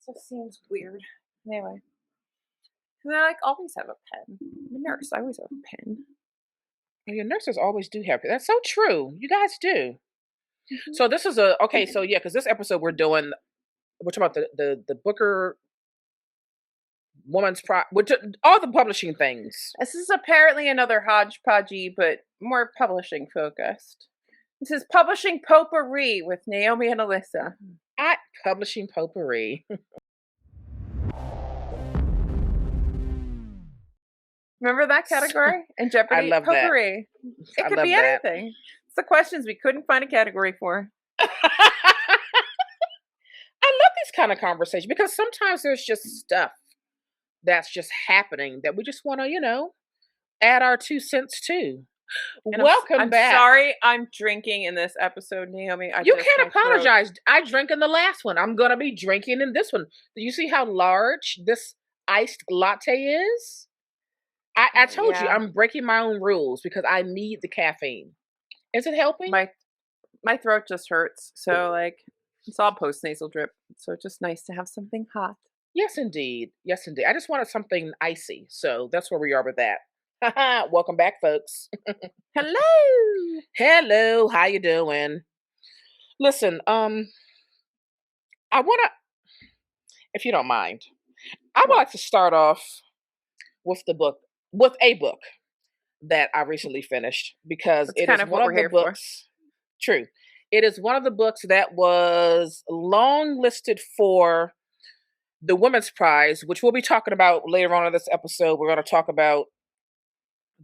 just seems weird. Anyway. And I always have a pen. I'm a nurse. I always have a pen. And your nurses always do have it. That's so true. You guys do. Mhm. So this is okay. So yeah, because this episode we're talking about the Booker Woman's Pride, which all the publishing things. This is apparently another hodgepodgey, but more publishing focused. This is Publishing Potpourri with Naomi and Alyssa. At Publishing Potpourri. Remember that category in Jeopardy? I love Potpourri. that. It could be anything. It's the questions we couldn't find a category for. I love these kind of conversations because sometimes there's just stuff that's just happening that we just want to, add our 2 cents to. And Welcome back. I'm sorry I'm drinking in this episode, Naomi. You can't apologize. I drank in the last one. I'm going to be drinking in this one. Do you see how large this iced latte is? I told you I'm breaking my own rules because I need the caffeine. Is it helping? My throat just hurts. So it's all post-nasal drip. So it's just nice to have something hot. Yes, indeed. Yes, indeed. I just wanted something icy. So that's where we are with that. Welcome back, folks. Hello. Hello. How you doing? Listen, I want to, if you don't mind, I would like to start off with a book that I recently finished because it is one of the books. True. It is one of the books that was long listed for the Women's Prize, which we'll be talking about later on in this episode. We're going to talk about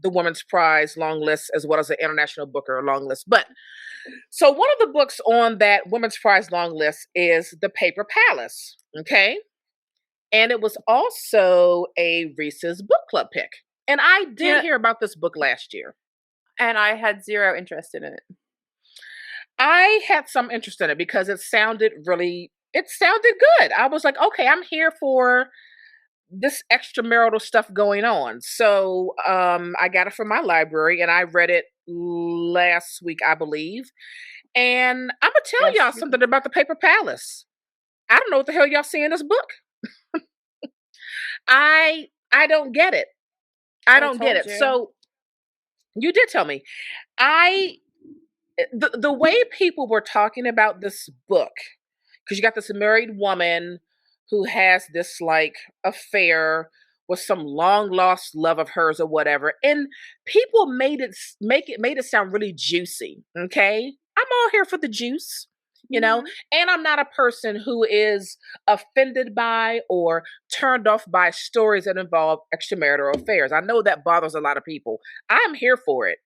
the Women's Prize long list as well as the International Booker long list. But so one of the books on that Women's Prize long list is The Paper Palace. Okay. And it was also a Reese's book club pick. And I did hear about this book last year. And I had zero interest in it. I had some interest in it because it sounded good. I was like, okay, I'm here for this extramarital stuff going on. So I got it from my library and I read it last week, I believe. And I'm going to tell y'all something about The Paper Palace. I don't know what the hell y'all see in this book. I don't get it. I don't get it. So you did tell me. The way people were talking about this book, because you got this married woman who has this affair with some long lost love of hers or whatever, and people made it sound really juicy. Okay, I'm all here for the juice. And I'm not a person who is offended by or turned off by stories that involve extramarital affairs. I know that bothers a lot of people. I'm here for it.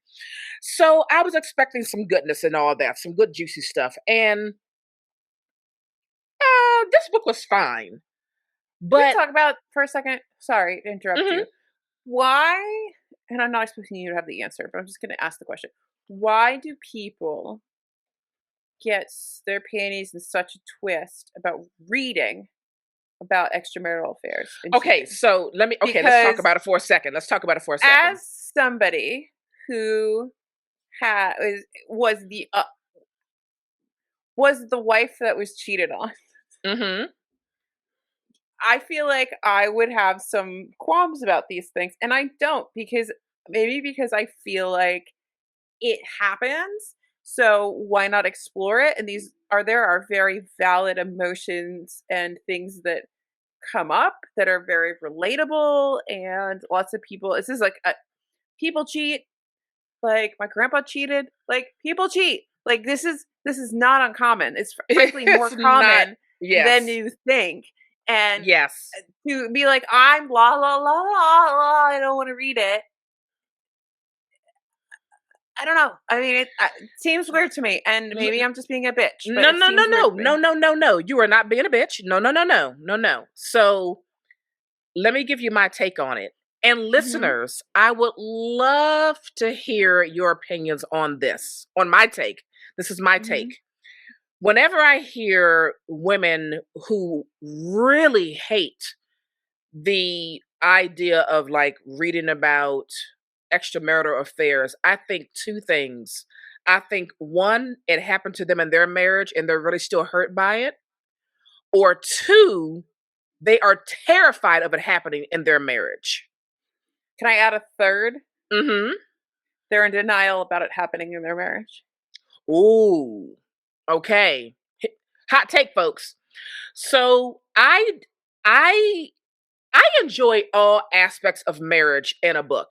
So I was expecting some goodness and all that, some good juicy stuff. And this book was fine. But can we talk about for a second? Sorry to interrupt you. Why, and I'm not expecting you to have the answer, but I'm just going to ask the question. Why do people get their panties in such a twist about reading about extramarital affairs? Okay, so let's talk about it for a second. As somebody who was the wife that was cheated on, I feel like I would have some qualms about these things, and I don't because I feel like it happens. So why not explore it? And there are very valid emotions and things that come up that are very relatable, and lots of people. This is people cheat. Like my grandpa cheated. Like people cheat. Like this is not uncommon. It's frankly more common than you think. And to be like, I'm blah blah blah blah, I don't want to read it. I don't know. I mean, it seems weird to me, and maybe I'm just being a bitch. No. You are not being a bitch. No. So let me give you my take on it. And listeners, I would love to hear your opinions on this, on my take. This is my take. Whenever I hear women who really hate the idea of reading about extramarital affairs, I think 2 things. I think 1, it happened to them in their marriage and they're really still hurt by it. Or 2, they are terrified of it happening in their marriage. Can I add a third? Mm-hmm. They're in denial about it happening in their marriage. Ooh. Okay. Hot take, folks. So I I enjoy all aspects of marriage in a book.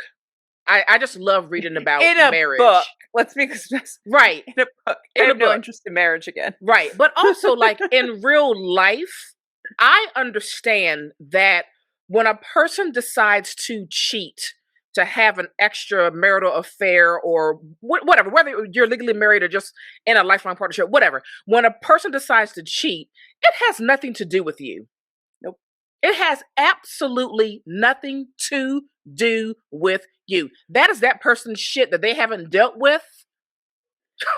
I just love reading about In a book. marriage. Let's make this Right. in a book. I In a have no book. interest in marriage again. Right. But also, like, in real life, I understand that when a person decides to cheat, to have an extra marital affair or whatever, whether you're legally married or just in a lifelong partnership, whatever, when a person decides to cheat, it has nothing to do with you. Nope. It has absolutely nothing to do with you. That is that person's shit that they haven't dealt with.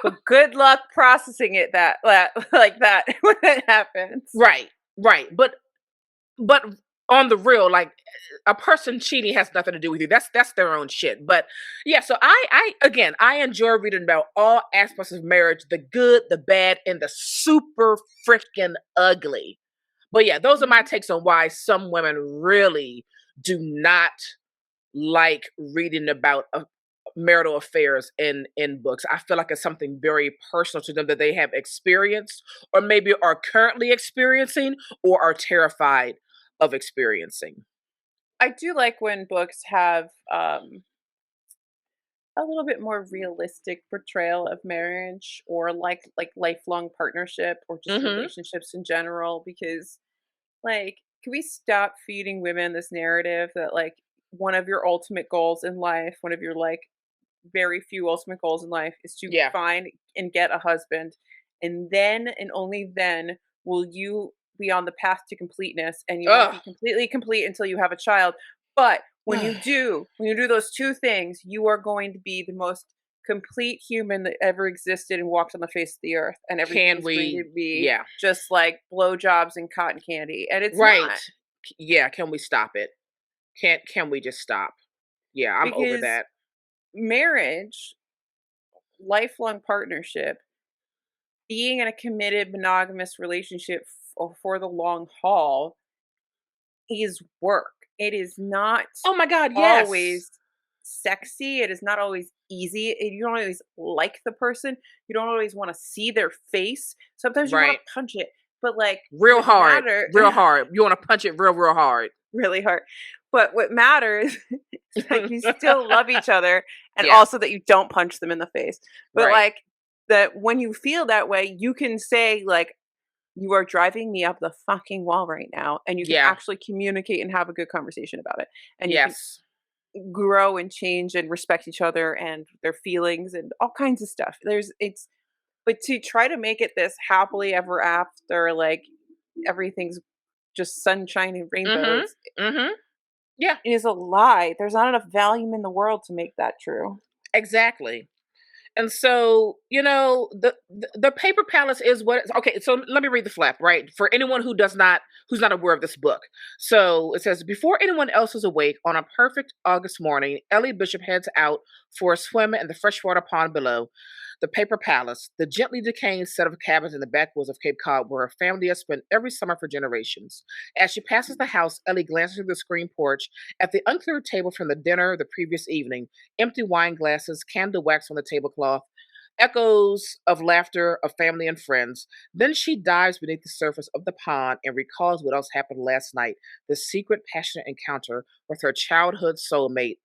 But good luck processing it like that when it happens. Right, right. But on the real, like, a person cheating has nothing to do with you. That's their own shit. But yeah, so I again, I enjoy reading about all aspects of marriage, the good, the bad, and the super freaking ugly. But yeah, those are my takes on why some women really do not like reading about marital affairs in books. I feel like it's something very personal to them that they have experienced or maybe are currently experiencing or are terrified of experiencing. I do like when books have a little bit more realistic portrayal of marriage or like lifelong partnership or just Mhm. relationships in general because like can we stop feeding women this narrative that like one of your ultimate goals in life, one of your like very few ultimate goals in life is to Yeah. find and get a husband, and then and only then will you be on the path to completeness, and you won't Ugh. be completely complete until you have a child. But when you do those two things, you are going to be the most complete human that ever existed and walked on the face of the earth, and everything Can is going to we be yeah. just like blowjobs and cotton candy, and it's Right. not. Yeah, can we stop it? Can we just stop? Yeah, I'm over Because that. marriage, lifelong partnership, being in a committed monogamous relationship for the long haul is work. It is not Oh my god, yes. always sexy. It is not always easy. You don't always like the person. You don't always want to see their face. Sometimes you want Right. to punch it, but like Real what hard. matter Real hard. You want to punch it real hard. really hard. But what matters is that you still love each other and Yeah. also that you don't punch them in the face. But Right. like that when you feel that way, you can say like you are driving me up the fucking wall right now, and you can Yeah. actually communicate and have a good conversation about it, and you can Yes. grow and change and respect each other and their feelings and all kinds of stuff. There's it's but to try to make it this happily ever after, like everything's just sunshine and Mhm. rainbows, Mhm. Yeah. is a lie. There's not enough volume in the world to make that true. Exactly. And so, the paper palace is what okay, so let me read the flap, right? For anyone who's not aware of this book. So it says, before anyone else is awake on a perfect August morning, Ellie Bishop heads out for a swim in the freshwater pond below the paper palace, the gently decaying set of cabins in the backwoods of Cape Cod where her family has spent every summer for generations. As she passes the house, Ellie glances through the screen porch at the uncleared table from the dinner the previous evening. Empty wine glasses, candle wax on the tablecloth, echoes of laughter of family and friends. Then she dives beneath the surface of the pond and recalls what else happened last night, the secret, passionate encounter with her childhood soulmate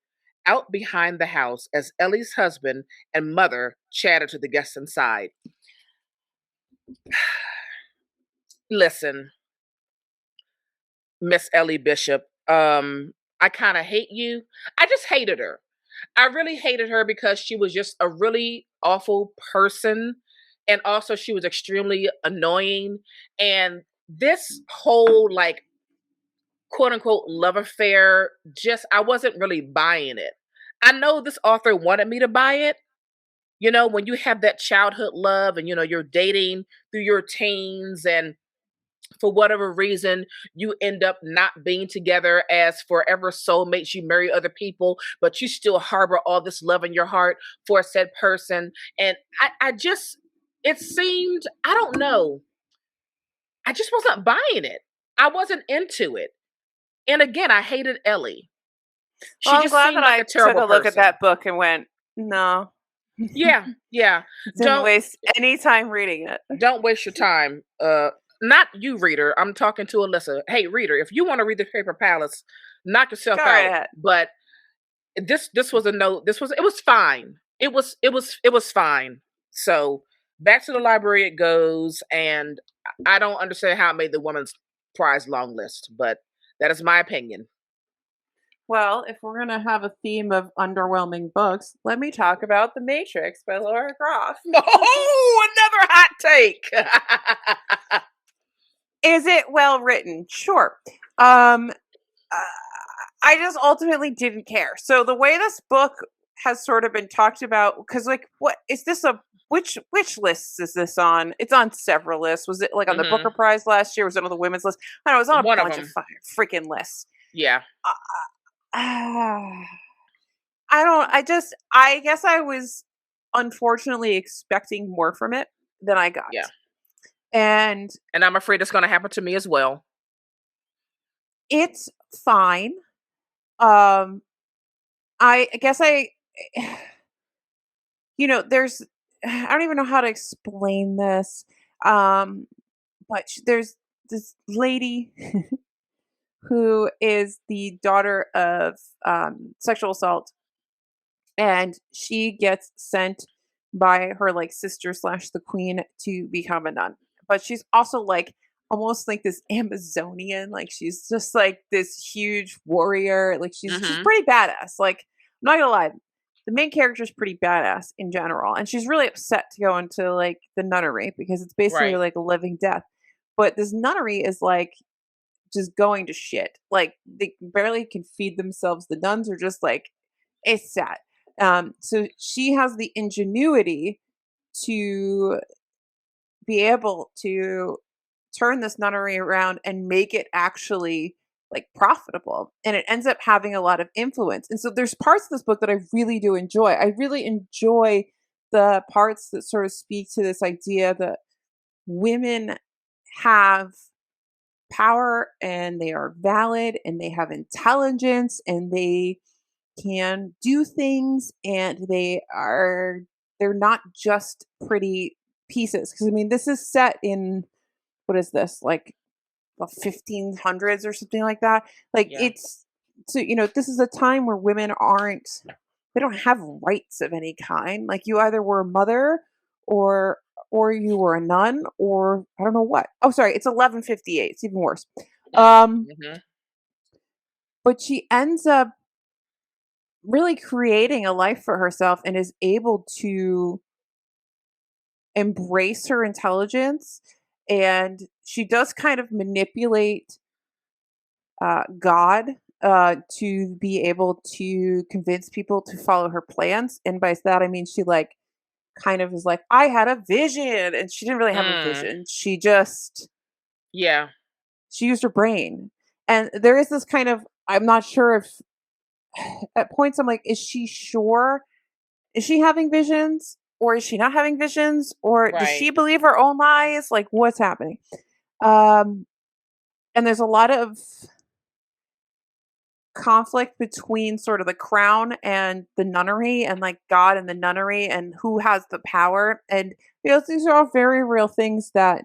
out behind the house as Ellie's husband and mother chatted to the guests inside. Listen, Miss Ellie Bishop, I kind of hate you. I just hated her. I really hated her because she was just a really awful person. And also, she was extremely annoying. And this whole, like, quote unquote love affair, just, I wasn't really buying it. I know this author wanted me to buy it. When you have that childhood love and, you're dating through your teens and for whatever reason, you end up not being together as forever soulmates. You marry other people, but you still harbor all this love in your heart for said person. And I just, it seemed, I don't know, I just wasn't buying it. I wasn't into it. And again, I hated Ellie. Well, She I'm just glad seemed that like a I took terrible a look at person. that book and went, "No." Yeah, yeah. Didn't Don't waste any time reading it. don't waste your time. Not you, reader. I'm talking to Alyssa. Hey, reader, if you want to read the Paper Palace, knock yourself Go right out. ahead. But this was a no. It was fine. It was fine. So back to the library it goes, and I don't understand how it made the women's prize long list, but that is my opinion. Well, if we're gonna have a theme of underwhelming books, let me talk about The Matrix by Laura Croft. Oh, another hot take. Is it well written? Sure. Um, uh, I just ultimately didn't care. So the way this book has sort of been talked about, because like, what is this a which lists is this on? It's on several lists. Was it like on the Booker hmm Prize last year? Was it on the women's list? I don't know. It was on a One of bunch of them. freaking lists. Yeah. Uh, I don't. I just. I guess I was unfortunately expecting more from it than I got, Yeah. and And I'm afraid it's going to happen to me as well. it's fine. Um, I guess I. There's. I don't even know how to explain this. Um, but there's this lady who is the daughter of sexual assault, and she gets sent by her like sister slash the queen to become a nun. But she's also like almost like this Amazonian, like she's just like this huge warrior. Like she's hmm pretty badass. Like I'm not gonna lie, the main character is pretty badass in general, and she's really upset to go into like the nunnery because it's basically Right. like a living death. But this nunnery is like just going to shit. Like they barely can feed themselves. The nuns are just like it's sad. So she has the ingenuity to be able to turn this nunnery around and make it actually like profitable. And it ends up having a lot of influence. And so there's parts of this book that I really do enjoy. I really enjoy the parts that sort of speak to this idea that women have power and they are valid and they have intelligence and they can do things and they're not just pretty pieces because I mean this is set in what is this like the 1500s or something like that. Like Yeah. it's so this is a time where women aren't they don't have rights of any kind. Like you either were a mother or you were a nun or I don't know what. Oh sorry, it's 1158. It's even worse. Um Mm-hmm. but she ends up really creating a life for herself and is able to embrace her intelligence, and she does kind of manipulate God to be able to convince people to follow her plans. And by that I mean she like kind of is like I had a vision, and she didn't really have a Mm. vision. Yeah. She used her brain, and there is this kind of I'm not sure if at points I'm like is she sure. Is she having visions or is she not having visions or does Right. she believe her own lies? Like what's happening? Um and there's a lot of conflict between sort of the crown and the nunnery and like God and the nunnery and who has the power. And these are all very real things that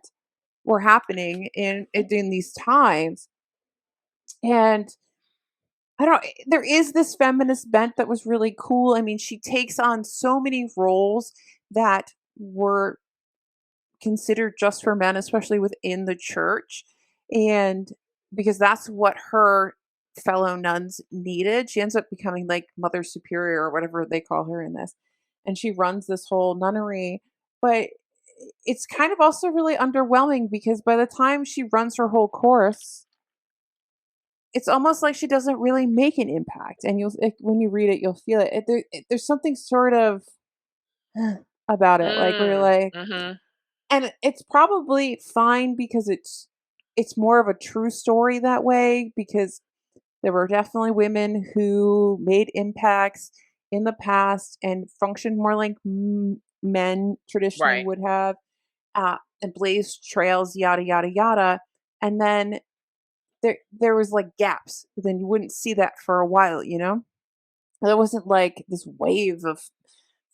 were happening in these times. And I don't there is this feminist bent that was really cool. I mean, she takes on so many roles that were considered just for men, especially within the church. And because that's what her fellow nuns needed, she ends up becoming like Mother Superior or whatever they call her in this. And she runs this whole nunnery. But it's kind of also really underwhelming because by the time she runs her whole course, it's almost like she doesn't really make an impact. And when you read it, you'll feel it. There's something sort of about it, like where you're Mm. like, Mm-hmm. and it's probably fine because it's more of a true story that way because there were definitely women who made impacts in the past and functioned more like men traditionally Right. would have, and blazed trails, yada yada yada. And then there was like gaps, but then you wouldn't see that for a while, you know? There wasn't like this wave of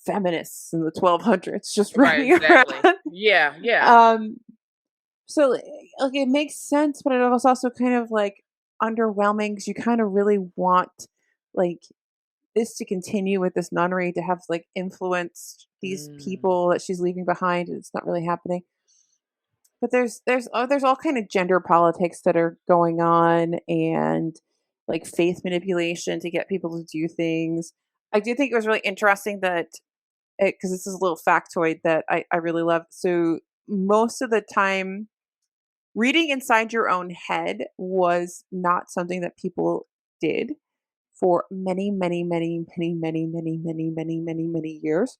feminists in the 1200s just Right, running exactly. around. Yeah, yeah. um so like it makes sense, but it was also kind of like underwhelming because you kind of really want like this to continue with this nunnery to have like influenced these Mm, people that she's leaving behind, and it's not really happening. But there's all kind of gender politics that are going on, and like faith manipulation to get people to do things. I do think it was really interesting that, because this is a little factoid that I really love. So most of the time, reading inside your own head was not something that people did for many, many, many, many, many, many, many, many, many, many years,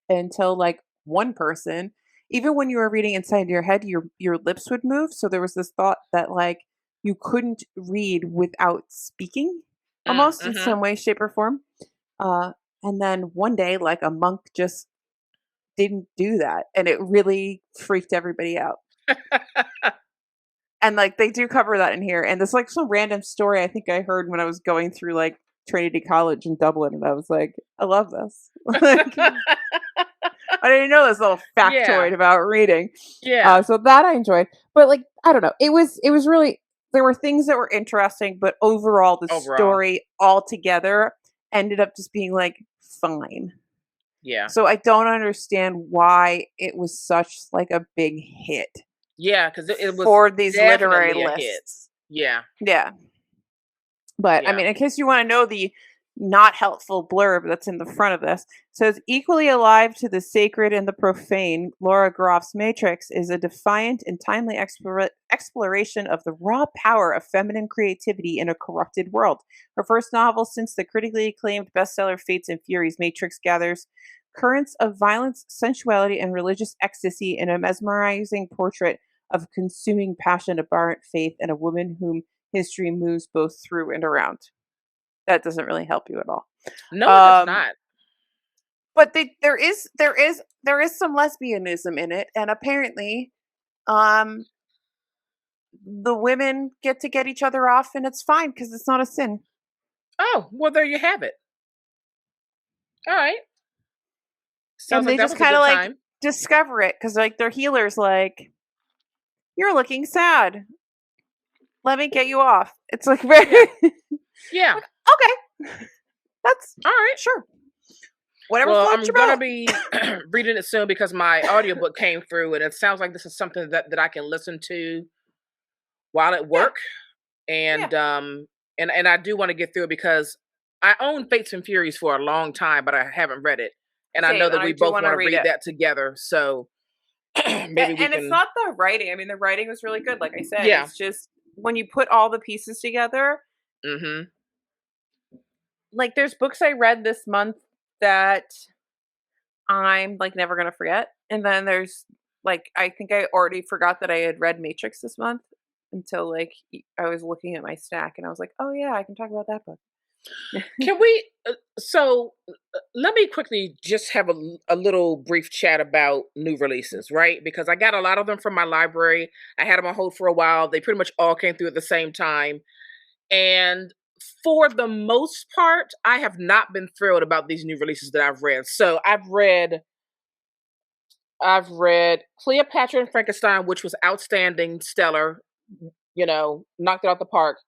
until like one person, even when you were reading inside your head, your lips would move. So there was this thought that like you couldn't read without speaking, almost in mm-hmm. some way, shape, or form. Uh, and then one day, like a monk just didn't do that, and it really freaked everybody out. And like they do cover that in here, and there's like some random story I think I heard when I was going through like Trinity College in Dublin, and I was like, I love this. Like, I didn't know this little Yeah, factoid about reading. yeah. So that I enjoyed. But like, I don't know. It was really, there were things that were interesting, but overall the Overall, story altogether ended up just being like fine. yeah, So I don't understand why it was such like a big hit yeah, because it was for these literary definitely a hit. lists. Yeah, Yeah. But I yeah. mean, in case you want to know the not helpful blurb that's in the front of this, says equally alive to the sacred and the profane, Laura Groff's Matrix is a defiant and timely exploration of the raw power of feminine creativity in a corrupted world. Her first novel since the critically acclaimed bestseller Fates and Furies, Matrix gathers currents of violence, sensuality, and religious ecstasy in a mesmerizing portrait of consuming passion, abhorrent faith, and a woman whom history moves both through and around. That doesn't really help you at all. No, it does Um, not. but there is some lesbianism in it, and apparently, um, the women get to get each other off, and it's fine because it's not a sin. Oh, well, there you have it. All right. Sounds And like they that just was a kind of good like time. discover it because like their healer's like, "You're looking sad. Let me get you off." It's like very Yeah, like yeah. okay, that's All right. sure whatever Well, floats I'm your gonna boat. be reading it soon because my audiobook came through, and it sounds like this is something that I can listen to while at Yeah, work. yeah. And I do want to get through it because I own Fates and Furies for a long time, but I haven't read it. And I know Same, and that I we do both want to want to read read it. that together. So maybe we And it's can. not the writing. I mean, the writing was really good. Like I said, Yeah. it's just when you put all the pieces together. Mm-hmm. Like, there's books I read this month that I'm like never gonna forget, and then there's like I think I already forgot that I had read Matrix this month until like I was looking at my stack, and I was like, oh yeah, I can talk about that book. Can we? Let me quickly just have a little brief chat about new releases, right? Because I got a lot of them from my library. I had them on hold for a while. They pretty much all came through at the same time. And for the most part, I have not been thrilled about these new releases that I've read. So I've read Cleopatra and Frankenstein, which was outstanding, stellar, knocked it out the park.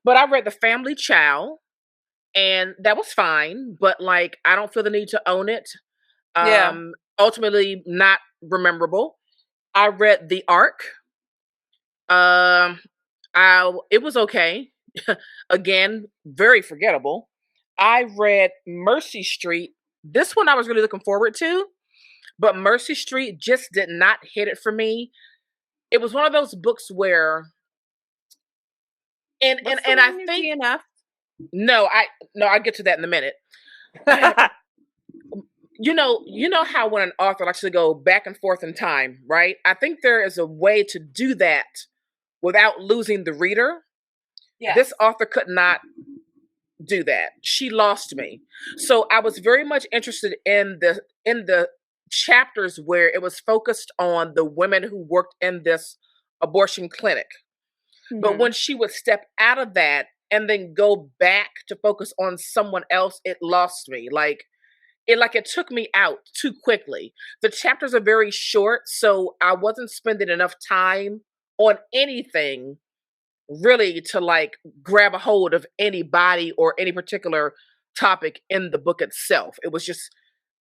But I read The Family Chow, and that was fine, but like I don't feel the need to own it. Yeah. Ultimately not rememberable. I read The Ark. Um it was okay. Again, very forgettable. I read Mercy Street. This one I was really looking forward to, but Mercy Street just did not hit it for me. It was one of those books where and and What's the and I one you think DNF? no, I'll get to that in a minute. You know how when an author likes to go back and forth in time, right? I think there is a way to do that without losing the reader. This Yes. author could not do that. She lost me. So I was very much interested in the chapters where it was focused on the women who worked in this abortion clinic. But Mhm. when she would step out of that and then go back to focus on someone else, it lost me. Like it took me out too quickly. The chapters are very short, so I wasn't spending enough time on anything really to like grab a hold of anybody or any particular topic in the book itself. It was just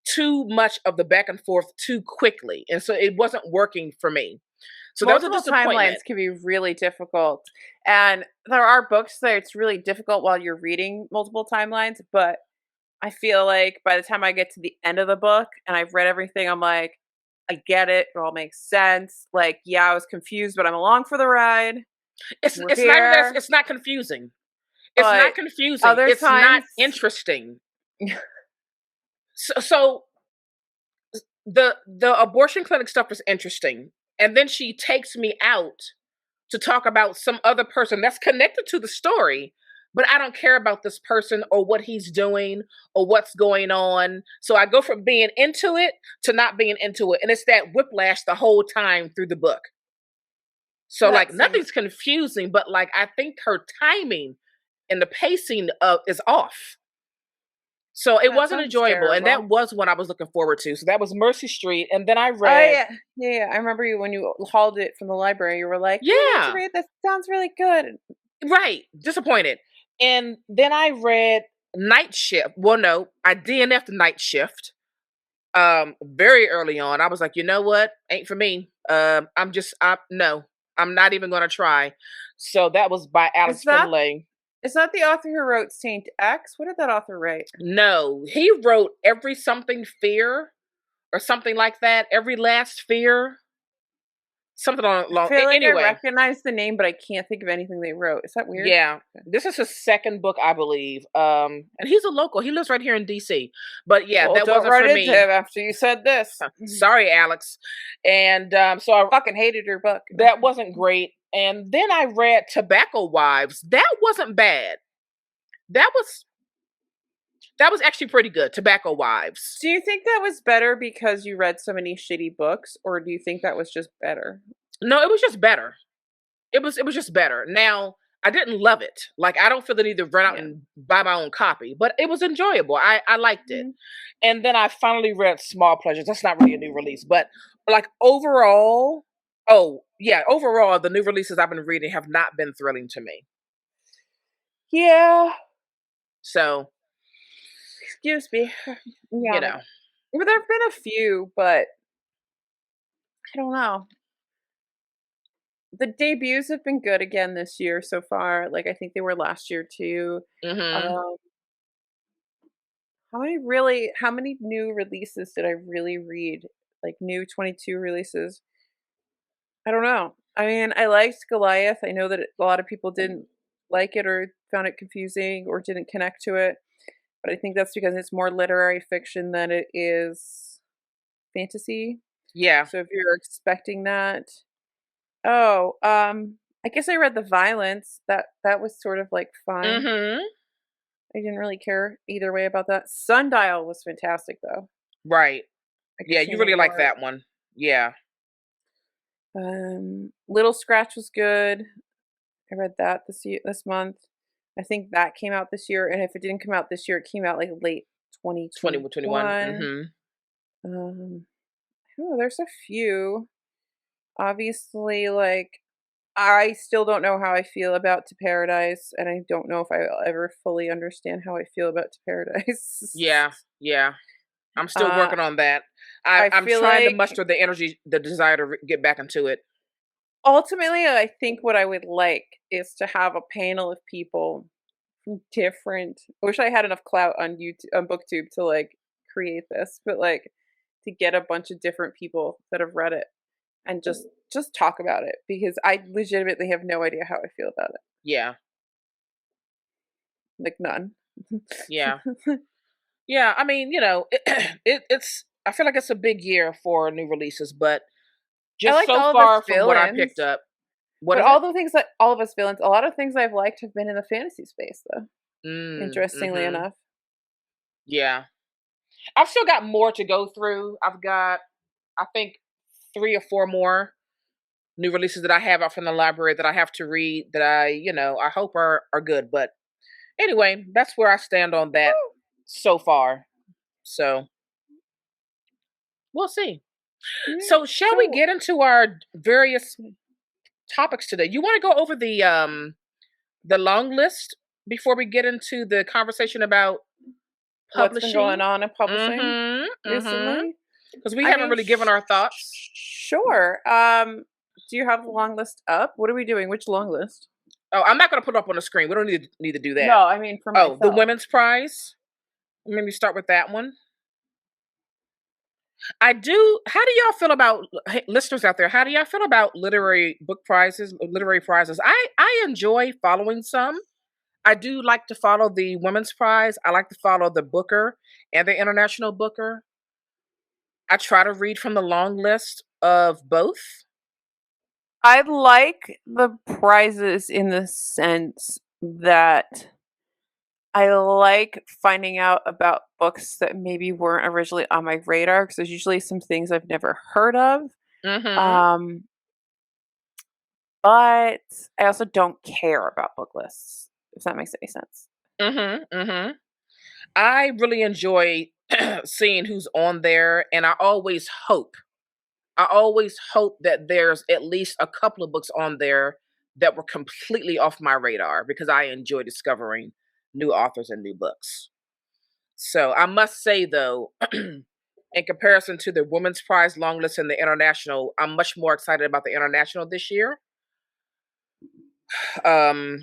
too much of the back and forth too quickly. And so it wasn't working for me. So that was a Multiple timelines disappointment. can be really difficult, and there are books that it's really difficult while you're reading multiple timelines, but I feel like by the time I get to the end of the book and I've read everything, I'm like, "I get it, it all makes sense." Like, yeah, I was confused, but I'm along for the ride. We're It's not even that here. it's not confusing. It's But not confusing. other It's not times interesting. So the abortion clinic stuff is interesting. And then she takes me out to talk about some other person that's connected to the story, but I don't care about this person or what he's doing or what's going on. So I go from being into it to not being into it. And it's that whiplash the whole time through the book. So like that seems nothing's confusing, but like I think her timing and the pacing is off. So it that wasn't sounds enjoyable. And that terrible. was what I was looking forward to. So that was Mercy Street. And then I Oh, read, yeah. Yeah, yeah, I remember you when you hauled it from the library, you were like, "You need to yeah, read this, sounds really good." right, disappointed. And then I read Night Shift. Well, no, I DNF'd Night Shift very early on. I was like, you know what? Ain't for me. No, I'm not even gonna try. So that was by Is Alex that Finlay. is that the author who wrote Saint X? What did that author write? No, he wrote Every Something Fear or something like that. Every Last Fear. Something on I long feel like I anyway. recognize the name, but I can't think of anything they wrote. Is that weird? Yeah. Okay. This is his second book, I believe. And he's a local. He lives right here in DC. But yeah, Well, that don't wasn't write for into me. him after you said this. Sorry, Alex. And Fucking hated your book. that wasn't great. And then I read Tobacco Wives. That wasn't bad. That was that was actually pretty good. Tobacco Wives. Do you think that was better because you read so many shitty books, or do you think that was just better? No, it was just better. It was just better. Now, I didn't love it. Like I don't feel the need to run out Yeah. and buy my own copy, but it was enjoyable. I liked it. Mhm. And then I finally read Small Pleasures. That's not really a new release, but like overall, oh yeah, overall the new releases I've been reading have not been thrilling to me. Yeah. So, Excuse me. you Yeah. know, Well, there have been a few, but I don't know. The debuts have been good again this year so far. Like I think they were last year too. mhm. Um, how many new releases did I really read? Like new 22 releases? I don't know. I mean, I liked Goliath. I know that a lot of people didn't like it or found it confusing or didn't connect to it, but I think that's because it's more literary fiction than it is fantasy. Yeah. So if you're expecting that, I guess I read The Violence. That was sort of like fine. Mhm. I didn't really care either way about that. Sundial was fantastic though. Right. Like Yeah, you Christina really like Lord. that one. Yeah. Little Scratch was good. I read that this month. I think that came out this year, and if it didn't come out this year, it came out like late 2021. 2021. Mhm. I don't know, there's a few. Obviously, like I still don't know how I feel about To Paradise, and I don't know if I'll ever fully understand how I feel about To Paradise. Yeah. Yeah. I'm still uh, working on that. I I'm feel trying to like muster the energy, the desire to get back into it. ultimately, I think what I would like is to have a panel of people from different. I wish I had enough clout on YouTube, on BookTube to like create this, but like to get a bunch of different people that have read it and just talk about it because I legitimately have no idea how I feel about it. Yeah. Like none. Yeah. Yeah, I mean, it's I feel like it's a big year for new releases, but I just liked so all of us far from what I picked villains, up. What but is it? all the things that all of us villains, a lot of things I've liked have been in the fantasy space though. Interestingly Mhm. enough. Yeah. I've still got more to go through. I've got I think 3 or 4 more. new releases that I have out from the library that I have to read that I hope are good. But anyway, that's where I stand on that so far. So we'll see. Yeah. So shall we So get into our various topics today? You want to go over the long list before we get into the conversation about what's been going publishing? on in publishing Mm-hmm. Mm-hmm. recently? Because we I haven't mean, really given our thoughts. sure. Do you have the long list up? What are we doing? Which long list? Oh, I'm not going to put it up on the screen. We don't need to do No, that. I mean for Oh, the myself. women's prize. Maybe start with that one. I do. How do y'all feel about, hey, listeners out there? How do y'all feel about literary book prizes, literary prizes? I enjoy following some. I do like to follow the Women's Prize. I like to follow the Booker and the International Booker. I try to read from the long list of both. I like the prizes in the sense that I like finding out about books that maybe weren't originally on my radar because there's usually some things I've never heard of. Mm-hmm. Um, but I also don't care about book lists, if that makes any sense. Mm-hmm. Mm-hmm. I really enjoy seeing who's on there, and I always hope that there's at least a couple of books on there that were completely off my radar because I enjoy discovering new authors and new books. So I must say though, in comparison to the Women's Prize long list and the International, I'm much more excited about the International this year. Um,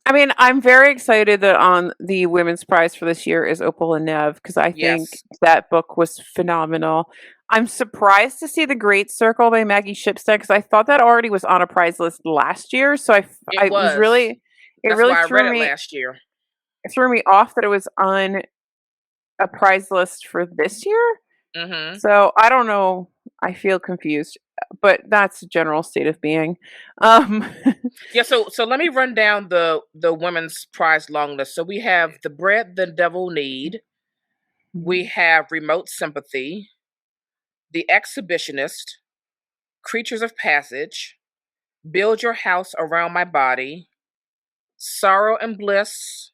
I mean, I'm very excited that on the women's prize for this year is Opal and Nev because I think yes, that book was phenomenal. I'm surprised to see The Great Circle by Maggie Shipstead because I thought that already was on a prize list last year. So it I was was. really, it That's really why I read it last year. threw me off that it was on a prize list for this year. Hmm. So I don't know. I feel confused, but that's a general state of being. Um, Yeah, so let me run down the Women's Prize long list. So we have The Bread the Devil Need. We have Remote Sympathy, The Exhibitionist, Creatures of Passage, Build Your House Around My Body, Sorrow and Bliss,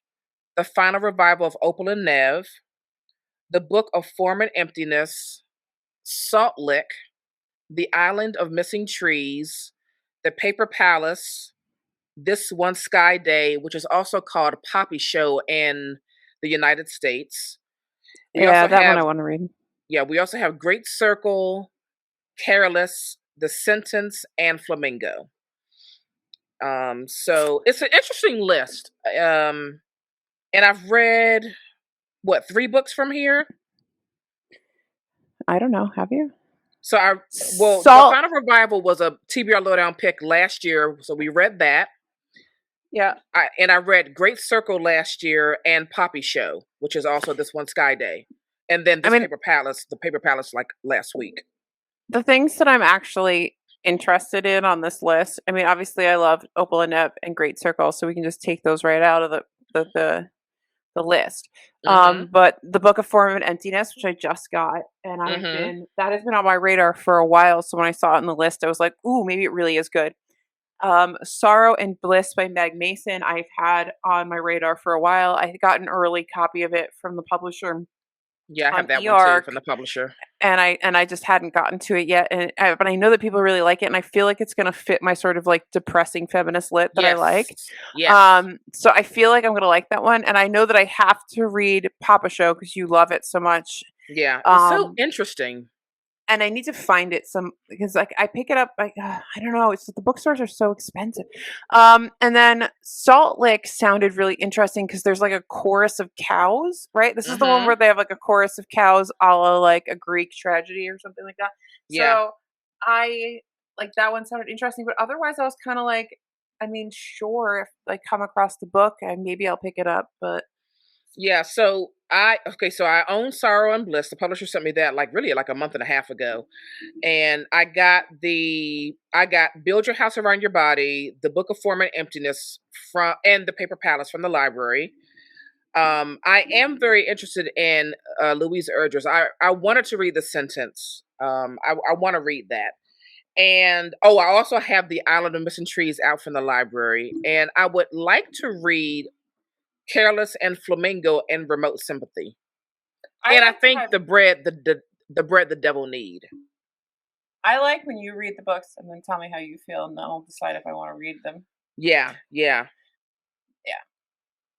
The Final Revival of Opal and Nev, The Book of Form and Emptiness, Salt Lick, The Island of Missing Trees, The Paper Palace, This One Sky Day, which is also called Poppy Show in the United States. We yeah, also that one I have, want to read. yeah, we also have Great Circle, Careless, The Sentence, and Flamingo. So it's an interesting list. And I've read what, 3 books from here. I don't know. Have you? Well, The Salt. Final Revival was a TBR Lowdown pick last year, so we read that. Yeah. And I read Great Circle last year and Poppy Show, which is also This One Sky Day, and then I this mean, The Paper Palace, like last week. the things that I'm actually interested in on this list. I mean, obviously, I love Opal and Nep and Great Circle, so we can just take those right out of the list. Mm-hmm. But the Book of Form and Emptiness, which I just got, and Mm-hmm. that has been on my radar for a while. So when I saw it on the list, I was like, ooh, maybe it really is good. Sorrow and Bliss by Meg Mason, I've had on my radar for a while. I got an early copy of it from the publisher Yeah, I on have that one too eARC, from the publisher. and I just hadn't gotten to it yet. But I know that people really like it, and I feel like it's gonna fit my sort of like depressing feminist lit that I like. Yes. Yes. So I feel like I'm gonna like that one, and I know that I have to read Papa Show because you love it so much. Yeah. It's so Um, interesting. and I need to find it some because like I pick it up like I don't know, it's the bookstores are so expensive. And then Salt Lick sounded really interesting because there's like a chorus of cows, right? This is the one Mm-hmm. where they have like a chorus of cows, a la like a Greek tragedy or something like that. Yeah. So I like that one sounded interesting, but otherwise I was kind of like, I mean, sure, if I come across the book, and maybe I'll pick it up, but Yeah, so I own Sorrow and Bliss. The publisher sent me that like really like a month and a half ago. And I got Build Your House Around Your Body, The Book of Form and Emptiness from and The Paper Palace from the library. I am very interested in Louise Erdrich. I wanted to read The Sentence. I want to read that. And oh, I also have The Island of Missing Trees out from the library. And I would like to read Careless and Flamingo and Remote Sympathy. I And I like to think have the bread the devil need. I like when you read the books and then tell me how you feel, and then I'll decide if I want to read them. Yeah, yeah. Yeah.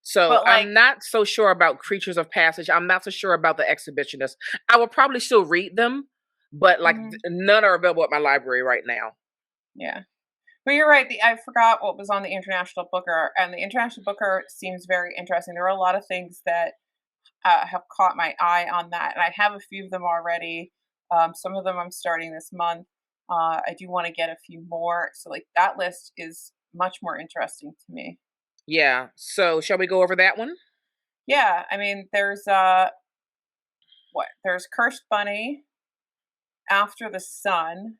So But like I'm not so sure about Creatures of Passage. I'm not so sure about The Exhibitionist. I will probably still read them, but like mhm, none are available at my library right now. yeah. But you're right. I forgot what was on the International Booker, and the International Booker seems very interesting. There are a lot of things that have caught my eye on that, and I have a few of them already. Some of them I'm starting this month. I do want to get a few more, so like that list is much more interesting to me. Yeah. So shall we go over that one? Yeah, I mean, there's what? There's Cursed Bunny, After the Sun,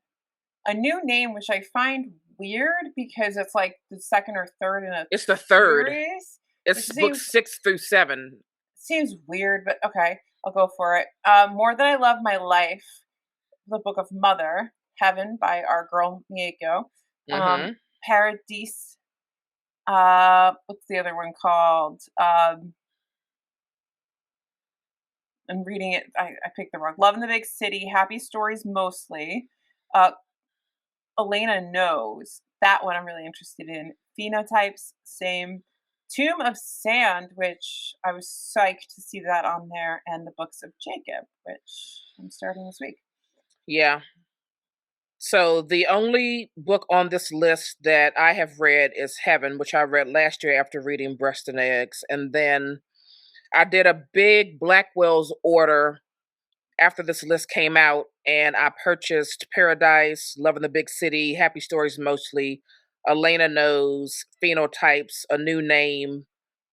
a new name which I find weird because it's like the second or third in a It's the third. series, which It's seems books 6 through 7. weird, but okay, I'll go for it. More Than I Love My Life, the Book of Mother, Heaven by our girl Mieko, Mm-hmm. Paradise. What's the other one called? I'm reading it. I picked the wrong. Love in the Big City, Happy Stories Mostly. Uh, Elena Knows. That one I'm really interested in. Phenotypes, same. Tomb of Sand, which I was psyched to see that on there, and the Books of Jacob, which I'm starting this week. Yeah. So the only book on this list that I have read is Heaven, which I read last year after reading Breast and Eggs. And then I did a big Blackwell's order after this list came out, and I purchased Paradise, Love in the Big City, Happy Stories Mostly, Elena Knows, Phenotypes, A New Name,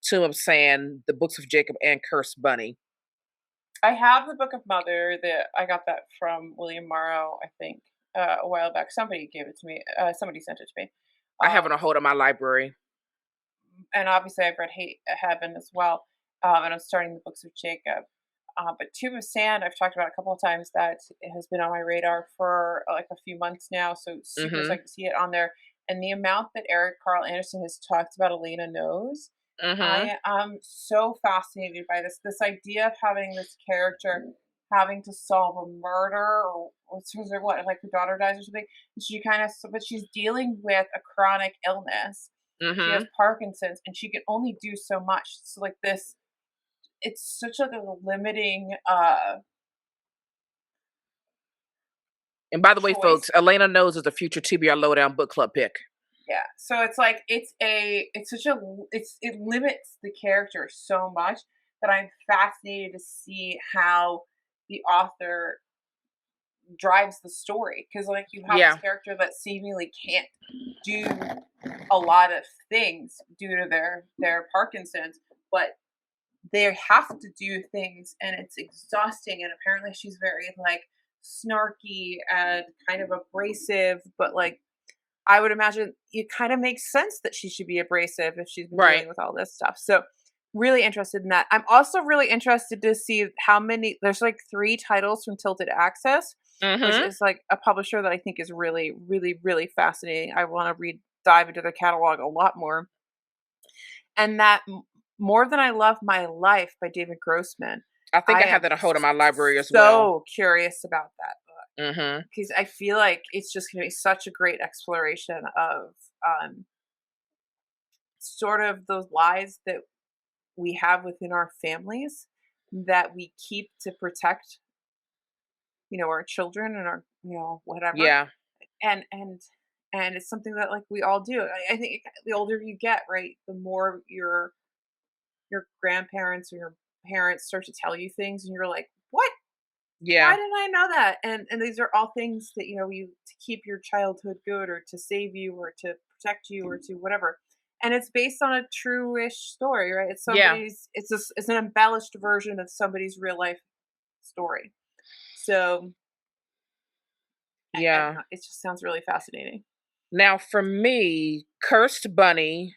Tomb of Sand, The Books of Jacob, and Cursed Bunny. I have the Book of Mother. That I got that from William Morrow, I think, a while back. Somebody gave it to me. Somebody sent it to me. I have it Um, on hold in my library. and obviously, I've read Hate Heaven as well. And I'm starting the Books of Jacob. But Tube of Sand, I've talked about a couple of times that it has been on my radar for like a few months now. So super Mm-hmm. excited to see it on there. And the amount that Eric Carl Anderson has talked about Elena Knows, Mm-hmm. I am so fascinated by this idea of having this character having to solve a murder or what, like her daughter dies or something. And she kind of, but she's dealing with a chronic illness. She has Mm-hmm. Parkinson's, and she can only do so much. So like this, it's such like a limiting And by the way, choice. folks, Elena Knows is the future TBR Lowdown book club pick. Yeah. So it's like it's such a it limits the character so much that I'm fascinated to see how the author drives the story, because like you have this Yeah. character that seemingly can't do a lot of things due to their Parkinson's, but they have to do things and it's exhausting, and apparently she's very like snarky and kind of abrasive, but like I would imagine it kind of makes sense that she should be abrasive if she's been Right. dealing with all this stuff. So really interested in that. I'm also really interested to see how many there's like 3 titles from Tilted Access, which Mm-hmm. is like a publisher that I think is really, really, really fascinating. I want to dive into their catalog a lot more. And that More Than I Love My Life by David Grossman. I think I I have am that on hold in my library as well. so curious about that book, Mm-hmm. because I feel like it's just going to be such a great exploration of um, sort of those lies that we have within our families that we keep to protect, our children and our, whatever. Yeah. And it's something that like we all do. I think the older you get, right, the more your grandparents or your parents start to tell you things, and you're like, what? Why Yeah. didn't I know that? And these are all things that you to keep your childhood good, or to save you, or to protect you, or to whatever. And it's based on a true-ish story, right? Yeah. It's an embellished version of somebody's real life story. So I don't Yeah. know. It just sounds really fascinating. Now for me, Cursed Bunny,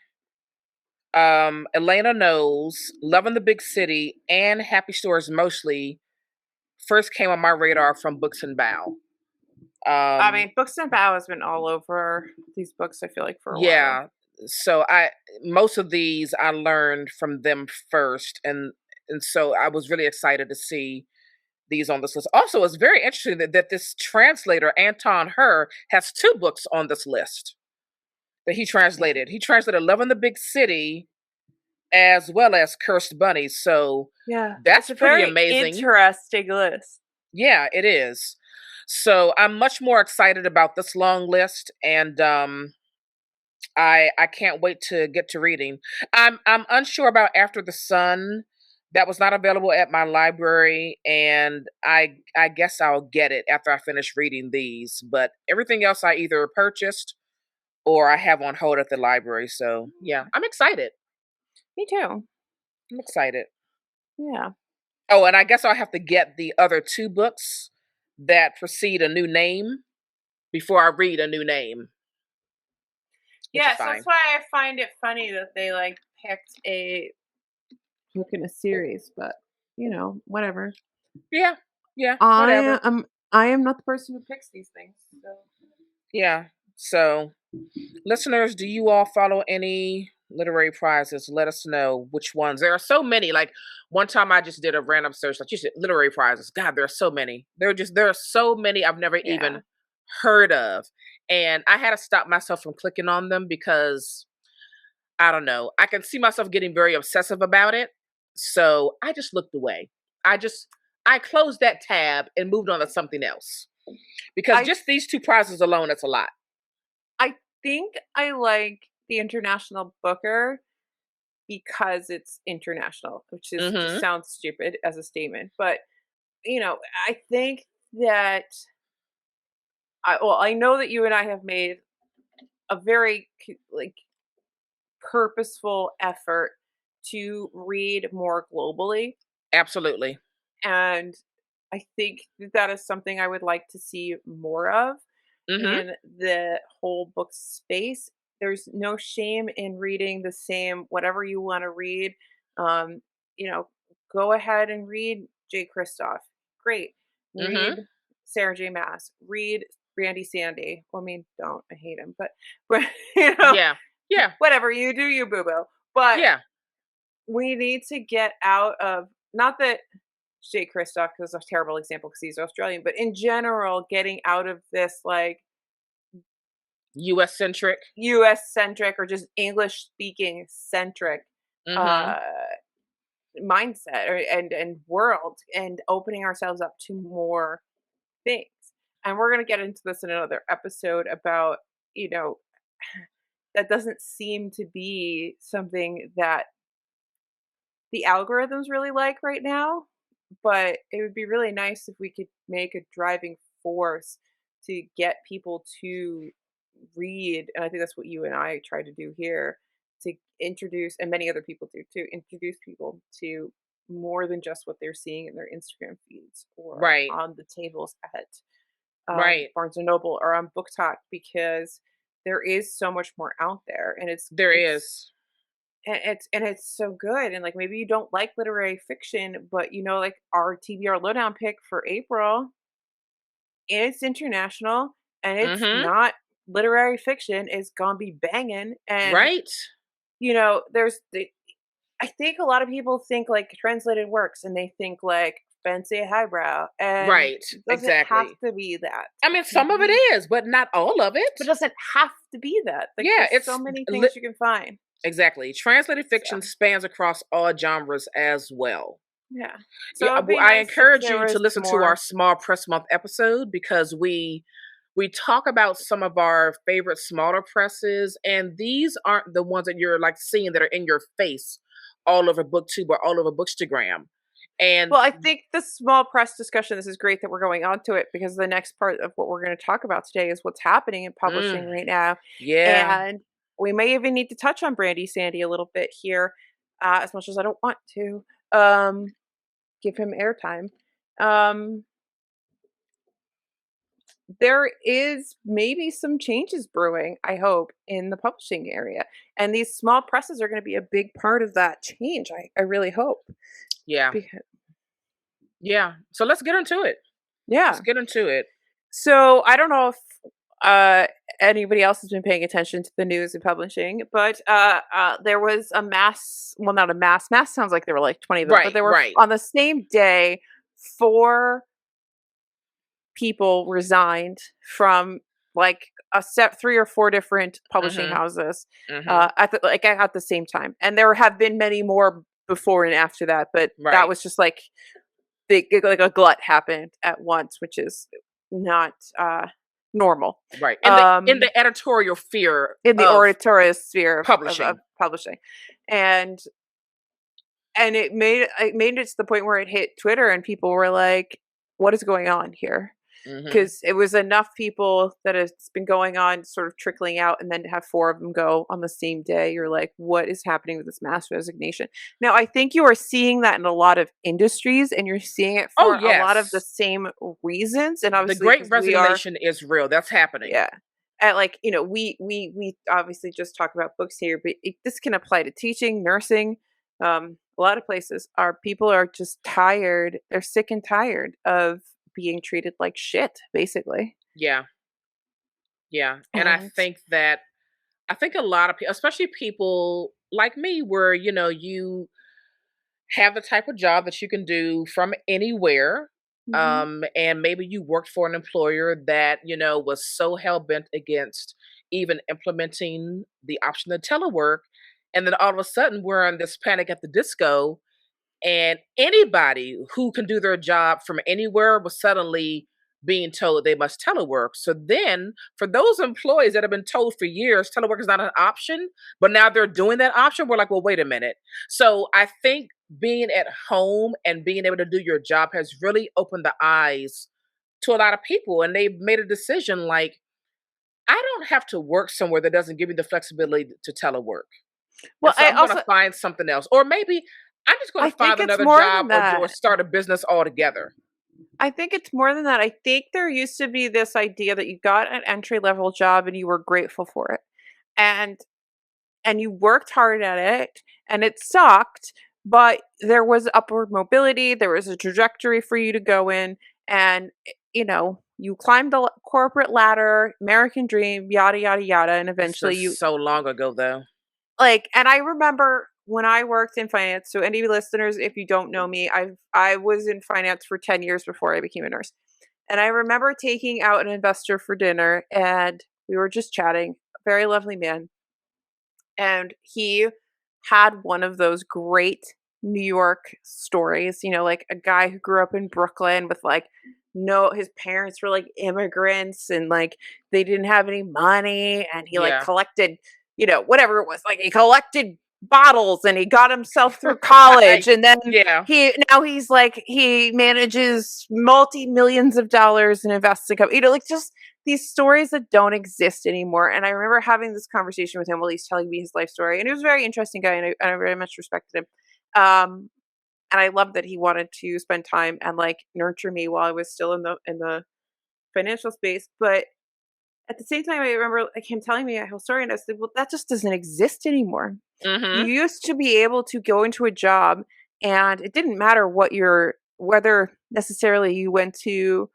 Elena Knows, Love in the Big City, and Happy Stories Mostly first came on my radar from Books and Bow. I Um, mean, Books and Bow has been all over these books, I feel like, for a while. yeah. So I most of these I learned from them first, and so I was really excited to see these on this list. Also, it's very interesting that this translator, Anton Her, has two books on this list that he Yeah. translated. He translated Love in the Big City as well as Cursed Bunny. So Yeah. It's that's a pretty very amazing. interesting list. Yeah, it is. So I'm much more excited about this long list, and I can't wait to get to reading. I'm unsure about After the Sun. That was not available at my library, and I guess I'll get it after I finish reading these. But everything else I either purchased or I have on hold at the library. So yeah, I'm excited. Me too. I'm excited. Yeah. Oh, and I guess I'll have to get the other two books that precede a new name before I read a new name, which is Yes, that's fine. why I find it funny that they like picked a book in a series, but whatever. Yeah, yeah, I whatever. am I am not the person who picks these things. So Yeah. So, listeners, do you all follow any literary prizes? Let us know which ones. There are so many. Like one time I just did a random search, like you said, literary prizes. God, there are so many. There are so many I've never yeah. even heard of. And I had to stop myself from clicking on them because I don't know. I can see myself getting very obsessive about it. So I just looked away. I just I closed that tab and moved on to something else. Because I just these two prizes alone, it's a lot. I think I like the International Booker because it's international, which is just Mm-hmm. sounds stupid as a statement, but I think that I know that you and I have made a very like purposeful effort to read more globally. Absolutely. And I think that that is something I would like to see more of Mhm. in the whole book space. There's no shame in reading the same whatever you want to read. Um, you know, go ahead and read Jay Kristoff. Great. Mhm. Read Sarah J. Mass. Read Randy Sandy. Well, I mean, don't. I hate him, but Yeah. Yeah. whatever you do, you boo boo. But Yeah. we need to get out of not that Jay Kristoff because it's a terrible example because he's Australian, but in general, getting out of this like US centric. US centric or just English speaking centric Mhm. uh mindset and world and opening ourselves up to more things. And we're going to get into this in another episode about, you know, that doesn't seem to be something that the algorithms really like right now, but it would be really nice if we could make a driving force to get people to read. And I think that's what you and I try to do here to introduce, and many other people do too, introduce people to more than just what they're seeing in their Instagram feeds or Right. on the tables at Right. Barnes and Noble or on BookTok because there is so much more out there, and There it's is. it's so good, and, like, maybe you don't like literary fiction, but, like, our TBR Lowdown pick for April, it's international, and it's Mhm. not literary fiction, it's gonna be banging, and, Right. there's the I think a lot of people think, like, translated works, and they think, like, fancy highbrow, and Right. it doesn't have Exactly. to be that. I It mean, can some of it be is, but not all of it. but it doesn't have to be that, like, Yeah, there's so it's many things you can find, exactly. Translated so fiction spans across all genres as well. yeah. Yeah, So it'd be I nice if encourage there you to was listen to our more. small press month episode because we talk about some of our favorite smaller presses, and these aren't the ones that you're like seeing that are in your face all over BookTube or all over Bookstagram. And Well, I think the small press discussion, this is great that we're going on to it because the next part of what we're going to talk about today is what's happening in publishing mm, right now. yeah, And we may even need to touch on Brandy Sandy a little bit here, as much as I don't want to give him airtime. Um, there is maybe some changes brewing, I hope, in the publishing area. And these small presses are going to be a big part of that change. I really hope. yeah, Because, yeah. So let's get into it. yeah. Let's get into it. So I don't know if uh, anybody else has been paying attention to the news and publishing, but there was a mass. Well, not a mass. Sounds like there were like 20 of them, but Right, there were right. on the same day 4 people resigned from like a set 3 or 4 different publishing Mhm. houses Mhm. at the same time, and there have been many more before and after that, but that Right. was just like big, like a glut happened at once, which is not normal Right. In um, the editorial fear in the of oratorial sphere of publishing. publishing, and it made it to the point where it hit Twitter, and people were like, "What is going on here?" Mhm. Because it was enough people that it's been going on, sort of trickling out, and then to have 4 of them go on the same day, you're like, "What is happening with this mass resignation?" Now, I think you are seeing that in a lot of industries, and you're seeing it Oh, for a lot of the yes. same reasons, and The obviously great because we are resignation is real. That's happening. yeah. And like, we obviously just talk about books here, but this can apply to teaching, nursing, a lot of places. Our people are just tired. They're sick and tired of being treated like shit, basically. Yeah. Yeah. And And I think a lot of people, especially people like me, where, you have the type of job that you can do from anywhere. mhm. And maybe you worked for an employer that, was so hell bent against even implementing the option of telework. And then all of a sudden we're in this panic at the disco, and anybody who can do their job from anywhere was suddenly being told they must telework. So then, for those employees that have been told for years telework is not an option, but now they're doing that option, we're like, well, wait a minute. So I think being at home and being able to do your job has really opened the eyes to a lot of people, and they've made a decision like, I don't have to work somewhere that doesn't give me the flexibility to telework. Well, And so I'm going to find something else. Or maybe I'm just going I to find think it's another more job, than or that. start a business altogether. I think it's more than that. I think there used to be this idea that you got an entry level job and you were grateful for it. And you worked hard at it and it sucked, but there was upward mobility, there was a trajectory for you to go in, and you climbed the corporate ladder, American dream, yada yada yada, and This eventually is you so long ago, though. like, and I remember when I worked in finance, so any listeners, if you don't know me, I was in finance for 10 years before I became a nurse. And I remember taking out an investor for dinner and we were just chatting, a very lovely man, and he had one of those great New York stories, like a guy who grew up in Brooklyn with like no his parents were like immigrants and like they didn't have any money, and he like Yeah. collected, whatever it was, like he collected bottles and he got himself through college, and then Yeah. he's like he manages multi millions of dollars and invests in like just these stories that don't exist anymore. And I remember having this conversation with him while he's telling me his life story, and he was a very interesting guy, and I very much respected him. And I loved that he wanted to spend time and like nurture me while I was still in the financial space. But at the same time, I remember like him telling me a whole story, and I said, "Well, that just doesn't exist anymore. You Mhm. used to be able to go into a job, and it didn't matter whether necessarily you went to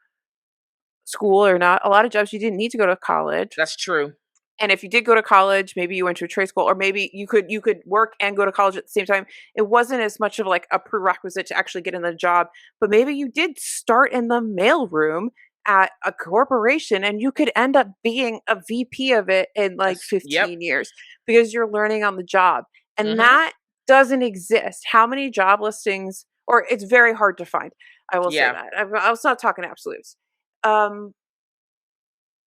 school or not. A lot of jobs you didn't need to go to college. That's true. And if you did go to college, maybe you went to a trade school, or maybe you could work and go to college at the same time. It wasn't as much of like a prerequisite to actually get in the job, but maybe you did start in the mailroom at a corporation and you could end up being a VP of it in like Yep. 15 years because you're learning on the job. And Mhm. that doesn't exist. How many job listings, or it's very hard to find. I will say Yeah. that. I was not talking absolutes. Um,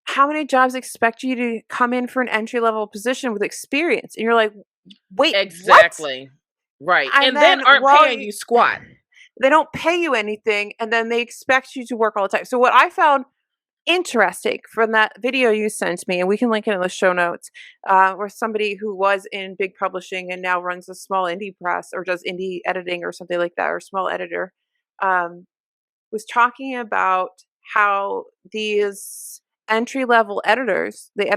how many jobs expect you to come in for an entry level position with experience? And you're like, wait, what? Exactly. Right. And And then then aren't paying you squat. they don't pay you anything, and then they expect you to work all the time. So what I found interesting from that video you sent me, and we can link it in the show notes, where somebody who was in big publishing and now runs a small indie press or does indie editing or something like that, or small editor, um, was talking about how these entry level editors, the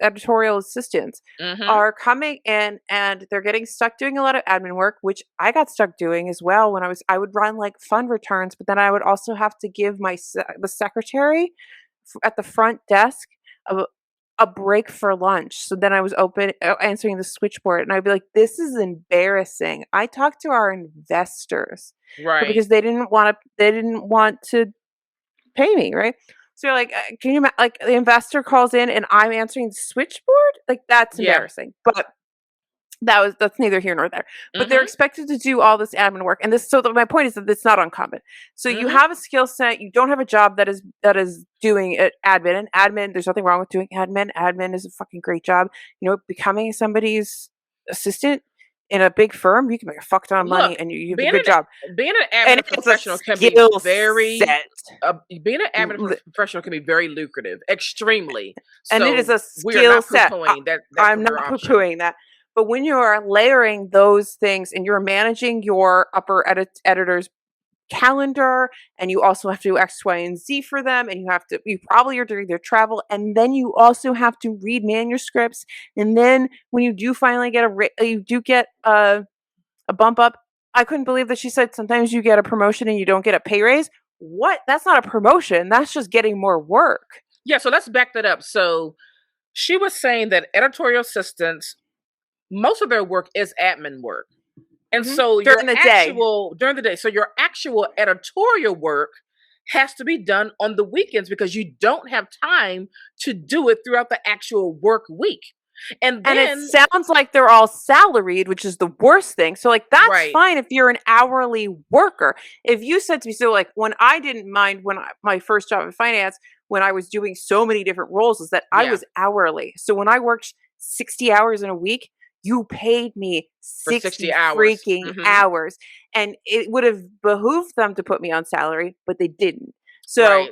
editorial assistants, Mhm. are coming in and they're getting stuck doing a lot of admin work, which I got stuck doing as well I would run like fund returns, but then I would also have to give the secretary at the front desk a break for lunch. So then I was answering the switchboard, and I'd be like, "This is embarrassing." I talked to our investors, but Right. because they didn't want to pay me, right? So you're like, can you like the investor calls in and I'm answering the switchboard? Like that's Yeah. embarrassing. But that's neither here nor there. But they're Mhm. expected to do all this admin work, and my point is that it's not uncommon. So you Mhm. have a skill set, you don't have a job that is doing it, admin. And admin, there's nothing wrong with doing admin. Admin is a fucking great job. You know, becoming somebody's assistant in a big firm, you can make a fuck ton of Look, money, and you have a being good job. being an And admin it's a professional can be skill very set. being an admin L- professional can be very lucrative, extremely. And it is So a we are skill not set. poo-pooing that I'm career not option. poo-pooing that. But when you are layering those things and you're managing your editor's calendar, and you also have to do X, Y, and Z for them, and you probably are doing their travel, and then you also have to read manuscripts, and then when you do finally get you do get a bump up. I couldn't believe that she said sometimes you get a promotion and you don't get a pay raise. What? That's not a promotion. That's just getting more work. Yeah, so let's back that up. So she was saying that editorial assistants, most of their work is admin work. And so your During the day. actual during the day, so your actual editorial work has to be done on the weekends because you don't have time to do it throughout the actual work week. And And it then, sounds like they're all salaried, which is the worst thing. So, like, that's right, fine if you're an hourly worker. If you said to me, so like when I didn't mind my first job in finance, when I was doing so many different roles, is that I yeah, was hourly. So when I worked 60 hours in a week, you paid me for 60 60 hours. freaking Hmm. hours. And it would have behooved them to put me on salary, but they didn't. So Right.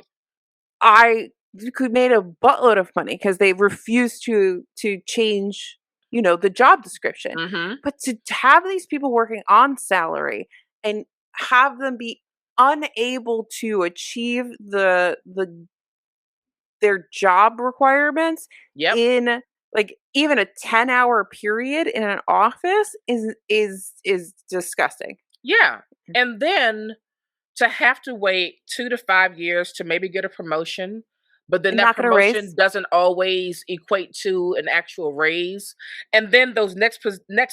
I could made a buttload of money because they refused to change, the job description. Hmm. But to have these people working on salary and have them be unable to achieve their job requirements Yep. in like even a 10-hour period in an office is disgusting. Yeah. And then to have to wait 2 to 5 years to maybe get a promotion, but then And that not gonna promotion raise. doesn't always equate to an actual raise. And then those next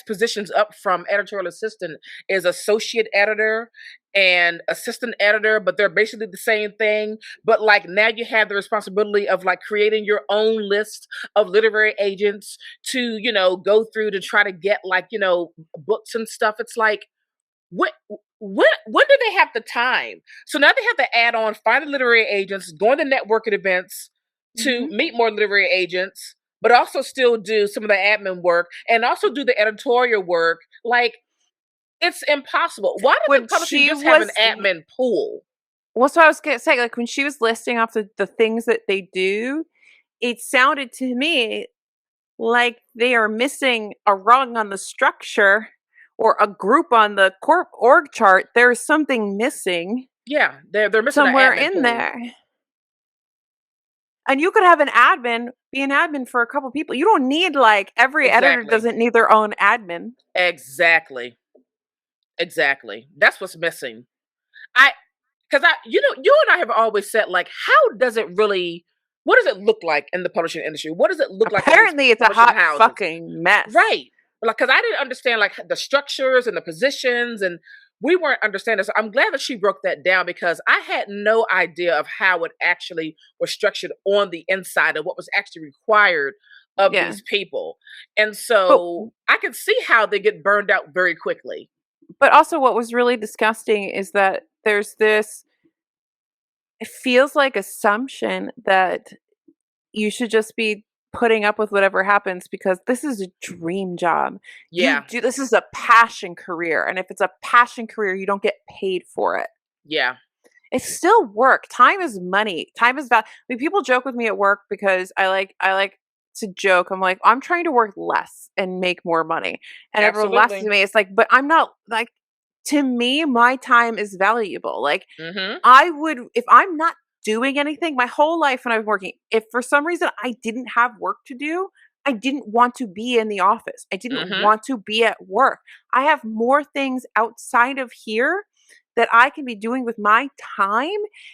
positions up from editorial assistant is associate editor and assistant editor, but they're basically the same thing. But like now you have the responsibility of like creating your own list of literary agents to, go through to try to get like, books and stuff. It's like, what when do they have the time? So now they have to add on find the literary agents, go to networking events to Mhm. meet more literary agents, but also still do some of the admin work and also do the editorial work. Like it's impossible. Why When doesn't publishing she just have an was admin pool? What's what I was gonna say, like, when she was listing off the things that they do, it sounded to me like they are missing a rung on the structure or a group on the corp org chart. There's something missing Yeah, they're missing an somewhere admin in pool. there. And you could have be an admin for a couple people. You don't need like every editor Exactly. doesn't need their own admin. Exactly. Exactly. That's what's missing. I Because you and I have always said, like, how does it really, what does it look like in the publishing industry? What does it look like in these Apparently it's a publishing hot houses? fucking mess. Right. Like, because I didn't understand, like, the structures and the positions, and we weren't understanding. So I'm glad that she broke that down because I had no idea of how it actually was structured on the inside and what was actually required of Yeah. these people. And But so I can see how they get burned out very quickly. also what was really disgusting is that there's this, it feels like, assumption that you should just be putting up with whatever happens because this is a dream job. Yeah. This is a passion career, and if it's a passion career, you don't get paid for it. Yeah. It's still work. Time is money. Time is I mean, people joke with me at work because I like to joke. I'm like, I'm trying to work less and make more money. And everyone laughs at Absolutely. me. It's like, but I'm not like, to me, my time is valuable. Like, Mm-hmm. I would, if I'm not doing anything my whole life when I was working, if for some reason I didn't have work to do, I didn't want to be in the office. I didn't Mm-hmm. want to be at work. I have more things outside of here that I can be doing with my time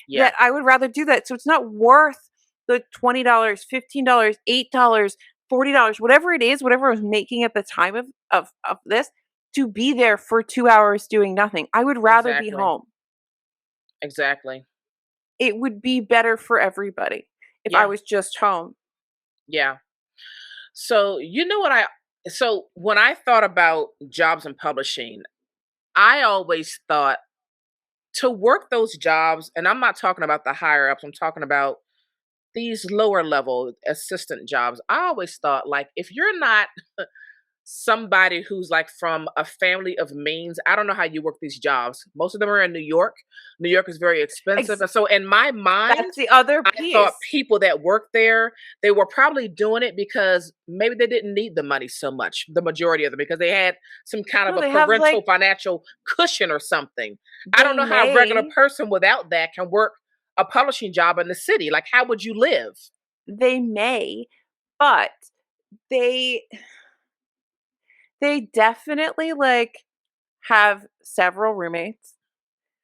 Yeah. that I would rather do that. So it's not worth the $20, $15, $8, $40, whatever it is, whatever I was making at the time of this, to be there for 2 hours doing nothing. I would rather be Exactly. home. Exactly. It would be better for everybody if I Yeah. was just home. Yeah. So, you know what so when I thought about jobs in publishing, I always thought to work those jobs, and I'm not talking about the higher ups, I'm talking about these lower level assistant jobs. I always thought, like, if you're not somebody who's like from a family of means, I don't know how you work these jobs. Most of them are in New York. New York is very expensive. Ex And so in my mind, That's the other I thought piece. people that work there, they were probably doing it because maybe they didn't need the money so much, the majority of them, because they had some kind of No, a they have, parental like financial cushion or something. I don't they know how a regular may person without that can work a publishing job in the city. Like, how would you live? they may, but they they definitely, like, have several roommates,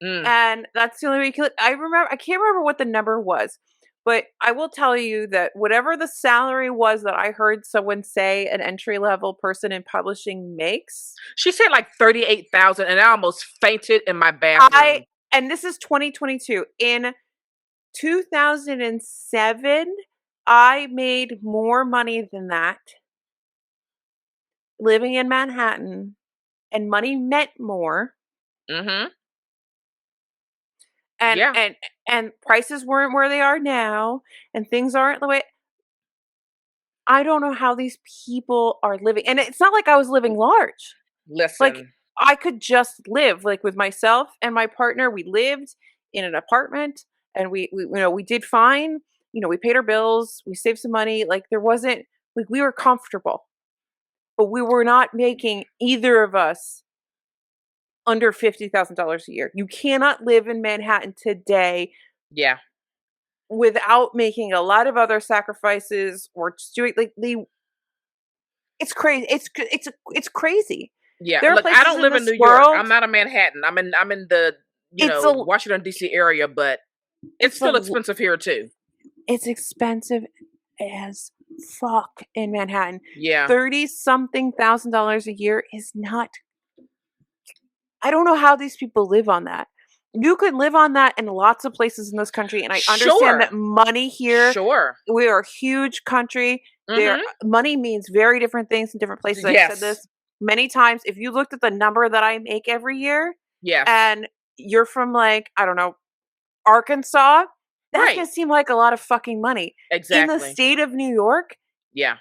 Mm. and that's the only way you can I can't remember what the number was, but I will tell you that whatever the salary was that I heard someone say an entry level person in publishing makes, She said like 38,000, and I almost fainted in my I bathroom. and this is 2022. In 2007, I made more money than that living in Manhattan, and money meant more, Mhm. and Yeah. prices weren't where they are now, and things aren't the way. I don't know how these people are living, and it's not like I was living large. Like, Listen. I could just live, like, with myself and my partner, we lived in an apartment, and we did fine, we paid our bills, we saved some money, like, there wasn't like, we were comfortable, but we were not making, either of us, under $50,000 a year. You cannot live in Manhattan today Yeah. without making a lot of other sacrifices or just doing, like, it's crazy. It's crazy. Yeah. There are Look, I places don't in live in this New York. I'm world, not in Manhattan. I'm in the, it's a Washington D.C. area, but it's it's a still expensive here too. it's expensive as fuck in Manhattan. Yeah. 30 something thousand dollars a year is not. I don't know how these people live on that. You could live on that in lots of places in this country, and I understand that Sure. money here, Sure. we are a huge country. There Mhm. money means very different things in different places. I've said Yes. this many times. If you looked at the number that I make every year Yes. and you're from, like, I don't know, Arkansas, that's Right. gonna seem like a lot of fucking money. In the Exactly. state of New York, Yeah.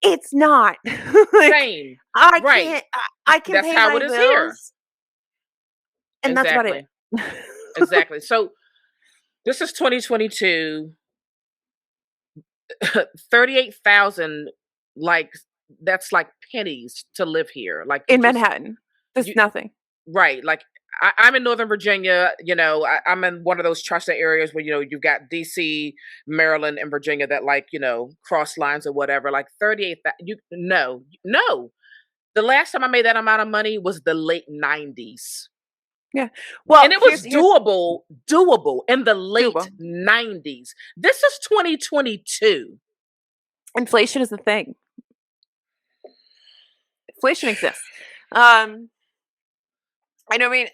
it's not. Like, Same. I Right. can't I can That's pay how my it is here. bills, and that's about it. Exactly. Exactly. So this is 2022. 38,000, like, that's like pennies to live here. Like, you In just Manhattan, there's you nothing. right. Like, I'm in Northern Virginia. I'm in one of those tri-state areas where you've got DC, Maryland, and Virginia that, like, cross lines or whatever. Like 38. You no. The last time I made that amount of money was the late 90s. Yeah. Well, And it was here's doable in the late doable. 90s. This is 2022. Inflation is the thing. Inflation exists. Um, I mean,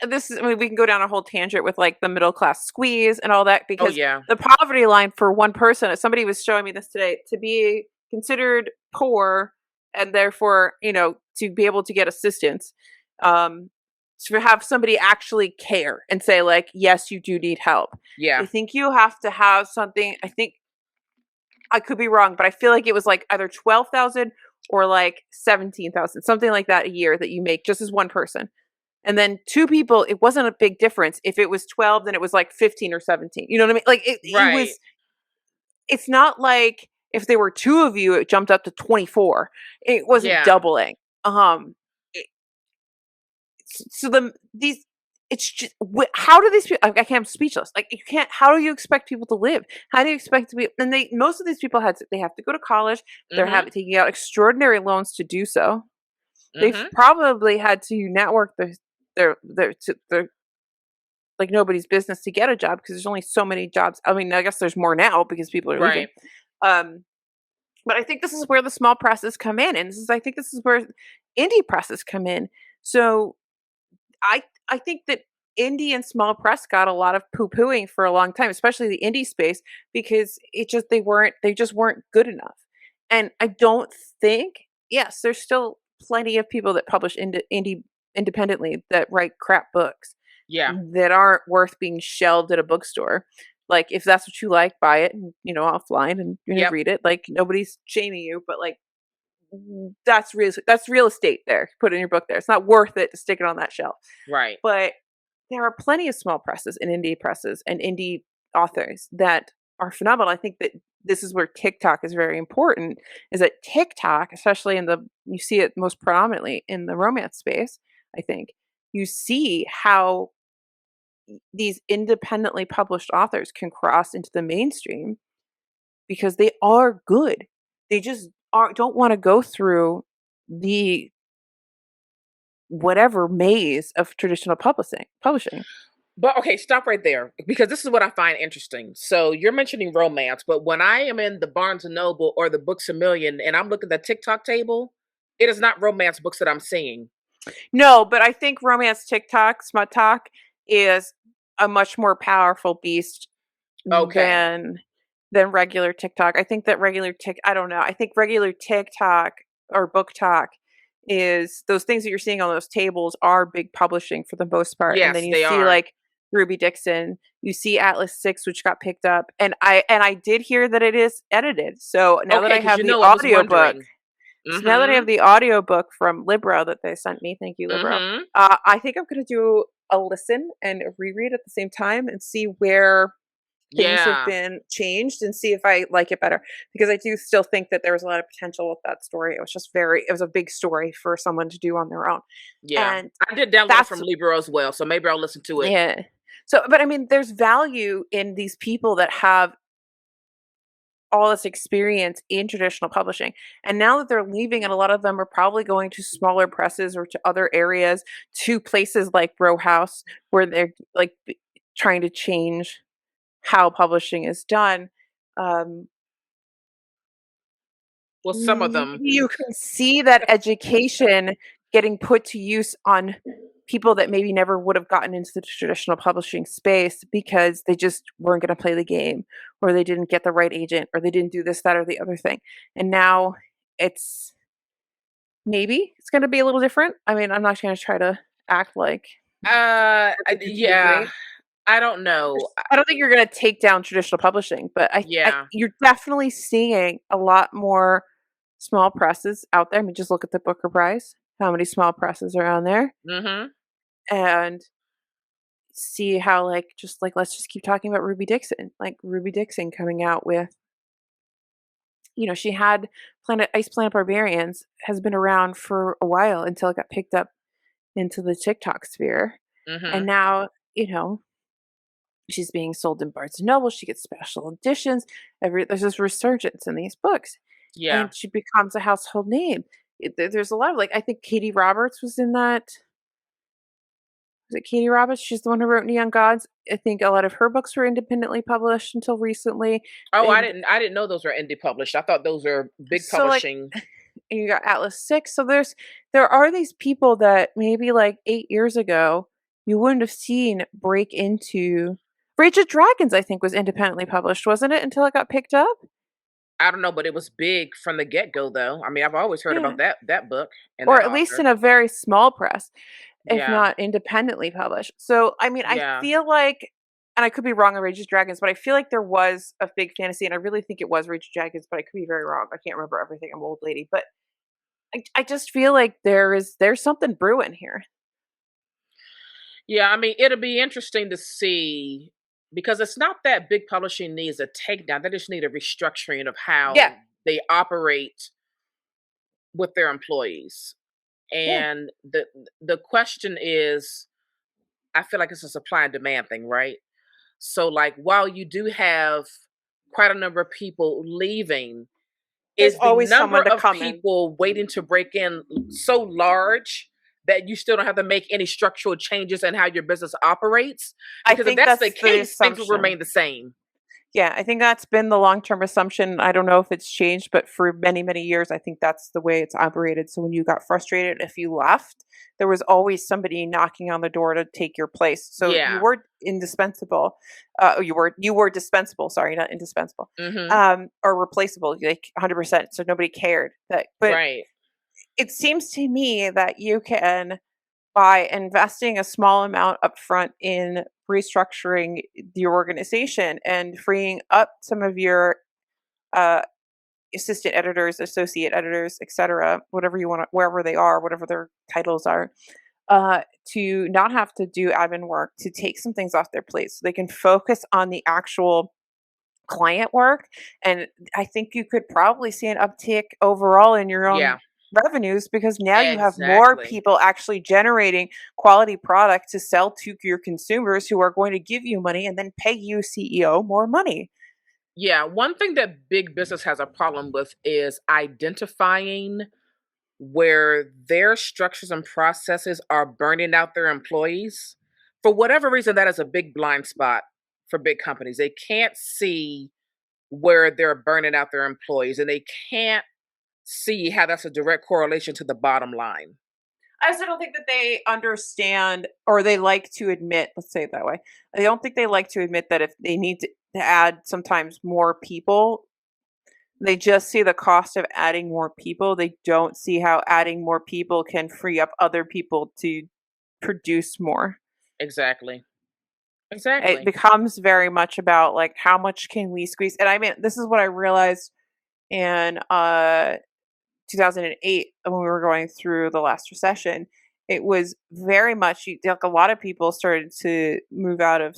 we can go down a whole tangent with, like, the middle class squeeze and all that, Oh because yeah. the poverty line for one person, somebody was showing me this today, to be considered poor and therefore, to be able to get assistance, um, to have somebody actually care and say, like, yes, you do need help. I Yeah. think you have to have something. I think I could be wrong, but I feel like it was like either 12,000 or like 17,000, something like that a year that you make just as one person. And then two people, it wasn't a big difference. If it was 12, then it was like 15 or 17. You know what I mean? Like, Right. it's not like if there were two of you, it jumped up to 24. It wasn't Yeah. doubling. Um, it- so these, it's just, how do these people, I can't, I'm speechless. Like, you can't, how do you expect people to live? How do you expect to be, and most of these people they have to go to college. They're Mhm. taking out extraordinary loans to do so. They've Mhm. probably had to network their like nobody's business to get a job because there's only so many jobs. I mean, I guess there's more now because people are leaving. Right. Um, but I think this is where the small presses come in, and I think this is where indie presses come in. So I think that indie and small press got a lot of poo-pooing for a long time, especially the indie space, because they just weren't good enough. And I don't think, yes, there's still plenty of people that publish indie independently that write crap books Yeah. that aren't worth being shelved at a bookstore. Like if that's what you like, buy it and offline and Yep. read it. Like nobody's shaming you, but like that's real estate there. Put in your book there. It's not worth it to stick it on that shelf. Right. But there are plenty of small presses and indie authors that are phenomenal. I think that this is where TikTok is very important, is that TikTok, especially you see it most predominantly in the romance space, I think, you see how these independently published authors can cross into the mainstream because they are good. They just don't want to go through the whatever maze of traditional publishing. But okay, stop right there because this is what I find interesting. So you're mentioning romance, but when I am in the Barnes and Noble or the Books a Million and I'm looking at the TikTok table, it is not romance books that I'm seeing. No, but I think romance TikTok, smut talk is a much more powerful beast Okay. than regular TikTok. I think that I don't know. I think regular TikTok or book talk is those things that you're seeing on those tables are big publishing for the most part. And then Yes, you they see are. like Ruby Dixon, you see Atlas 6 which got picked up, and I did hear that it is edited. So now that Okay, I because have you the know I was audiobook, wondering. so now that I Mm-hmm. have the audiobook from Libro that they sent me, thank you, Libro. Mm-hmm. I think I'm going to do a listen and a reread at the same time and see where things have Yeah. been changed and see if I like it better. Because I do still think that there was a lot of potential with that story. It was a big story for someone to do on their own. Yeah. And I did download it that's, from Libro as well, so maybe I'll listen to it. yeah. So, but I mean, there's value in these people that have all this experience in traditional publishing. And now that they're leaving, and a lot of them are probably going to smaller presses or to other areas, to places like Row House, where they're like trying to change how publishing is done. Um, Well, some of maybe them. you can see that education getting put to use on people that maybe never would have gotten into the traditional publishing space because they just weren't going to play the game, or they didn't get the right agent, or they didn't do this, that, or the other thing. And now it's maybe it's going to be a little different. I mean, I'm not going to try to act like everything's going to be Yeah. great. I don't know. I don't think you're going to take down traditional publishing, but Yeah. you're definitely seeing a lot more small presses out there. I mean, just look at the Booker Prize. How many small presses are on there? Mm-hmm. And see how let's just keep talking about Ruby Dixon. Like Ruby Dixon coming out with, she had Planet Barbarians has been around for a while until it got picked up into the TikTok sphere. And Mm-hmm. now, she's being sold in Barnes& and Noble. She gets special editions. There's this resurgence in these books, Yeah. and she becomes a household name. There's a lot of I think Katie Roberts was in that. Was it Katie Roberts? She's the one who wrote Neon Gods. I think a lot of her books were independently published until recently. Oh, I And didn't know those were indie published. I thought those were big so publishing. and you got Atlas 6. So there are these people that maybe 8 years ago you wouldn't have seen break into. Rage of Dragons, I think, was independently published, wasn't it? Until it got picked up. I don't know, but it was big from the get-go though. I mean, I've always heard Yeah. about that book and Or that at least in author. a very small press, if Yeah. not independently published. So, I mean, I Yeah. feel like, and I could be wrong on Rage of Dragons, but I feel like there was a big fantasy, and I really think it was Rage of Dragons, but I could be very wrong. I can't remember everything. I'm an old lady, but I just feel like there's something brewing here. Yeah, I mean, it'll be interesting to see because it's not that big publishing needs a takedown. They just need a restructuring of Yeah, how they operate with their employees. yeah. And the question is, I feel like it's a supply and demand thing, right? So like while you do have quite a number of people leaving, There's is the always number someone to of come in. people waiting to break in so large that you still don't have to make any structural changes in how your business operates? I Because if think that's the that's the case, things will assumption. remain the same. Yeah, I think that's been the long-term assumption. I don't know if it's changed, but for many, many years, I think that's the way it's operated. So when you got frustrated, if you left, there was always somebody knocking on the door to take your place. So you Yeah. were indispensable. You were dispensable. Sorry, not indispensable. Mhm. Or replaceable, like 100%. So nobody cared that. But Right. it seems to me that you can, by investing a small amount upfront in restructuring the organization and freeing up some of your uh, assistant editors, associate editors, etc., whatever you want, wherever they are, whatever their titles are, to not have to do admin work, to take some things off their plate so they can focus on the actual client work. And I think you could probably see an uptick overall in your own Yeah. revenues because now you have more Exactly. people actually generating quality product to sell to your consumers who are going to give you money and then pay you, CEO, more money. Yeah, one thing that big business has a problem with is identifying where their structures and processes are burning out their employees. For whatever reason, that is a big blind spot for big companies. They can't see where they're burning out their employees, and they can't see how that's a direct correlation to the bottom line. I also don't think that they understand or they like to admit, let's say it that way. I don't think they like to admit that if they need to add sometimes more people, they just see the cost of adding more people. They don't see how adding more people can free up other people to produce more. Exactly. It Exactly. becomes very much about like how much can we squeeze. And I mean, this is what I realized in 2008 when we were going through the last recession. It was very much like a lot of people started to move out of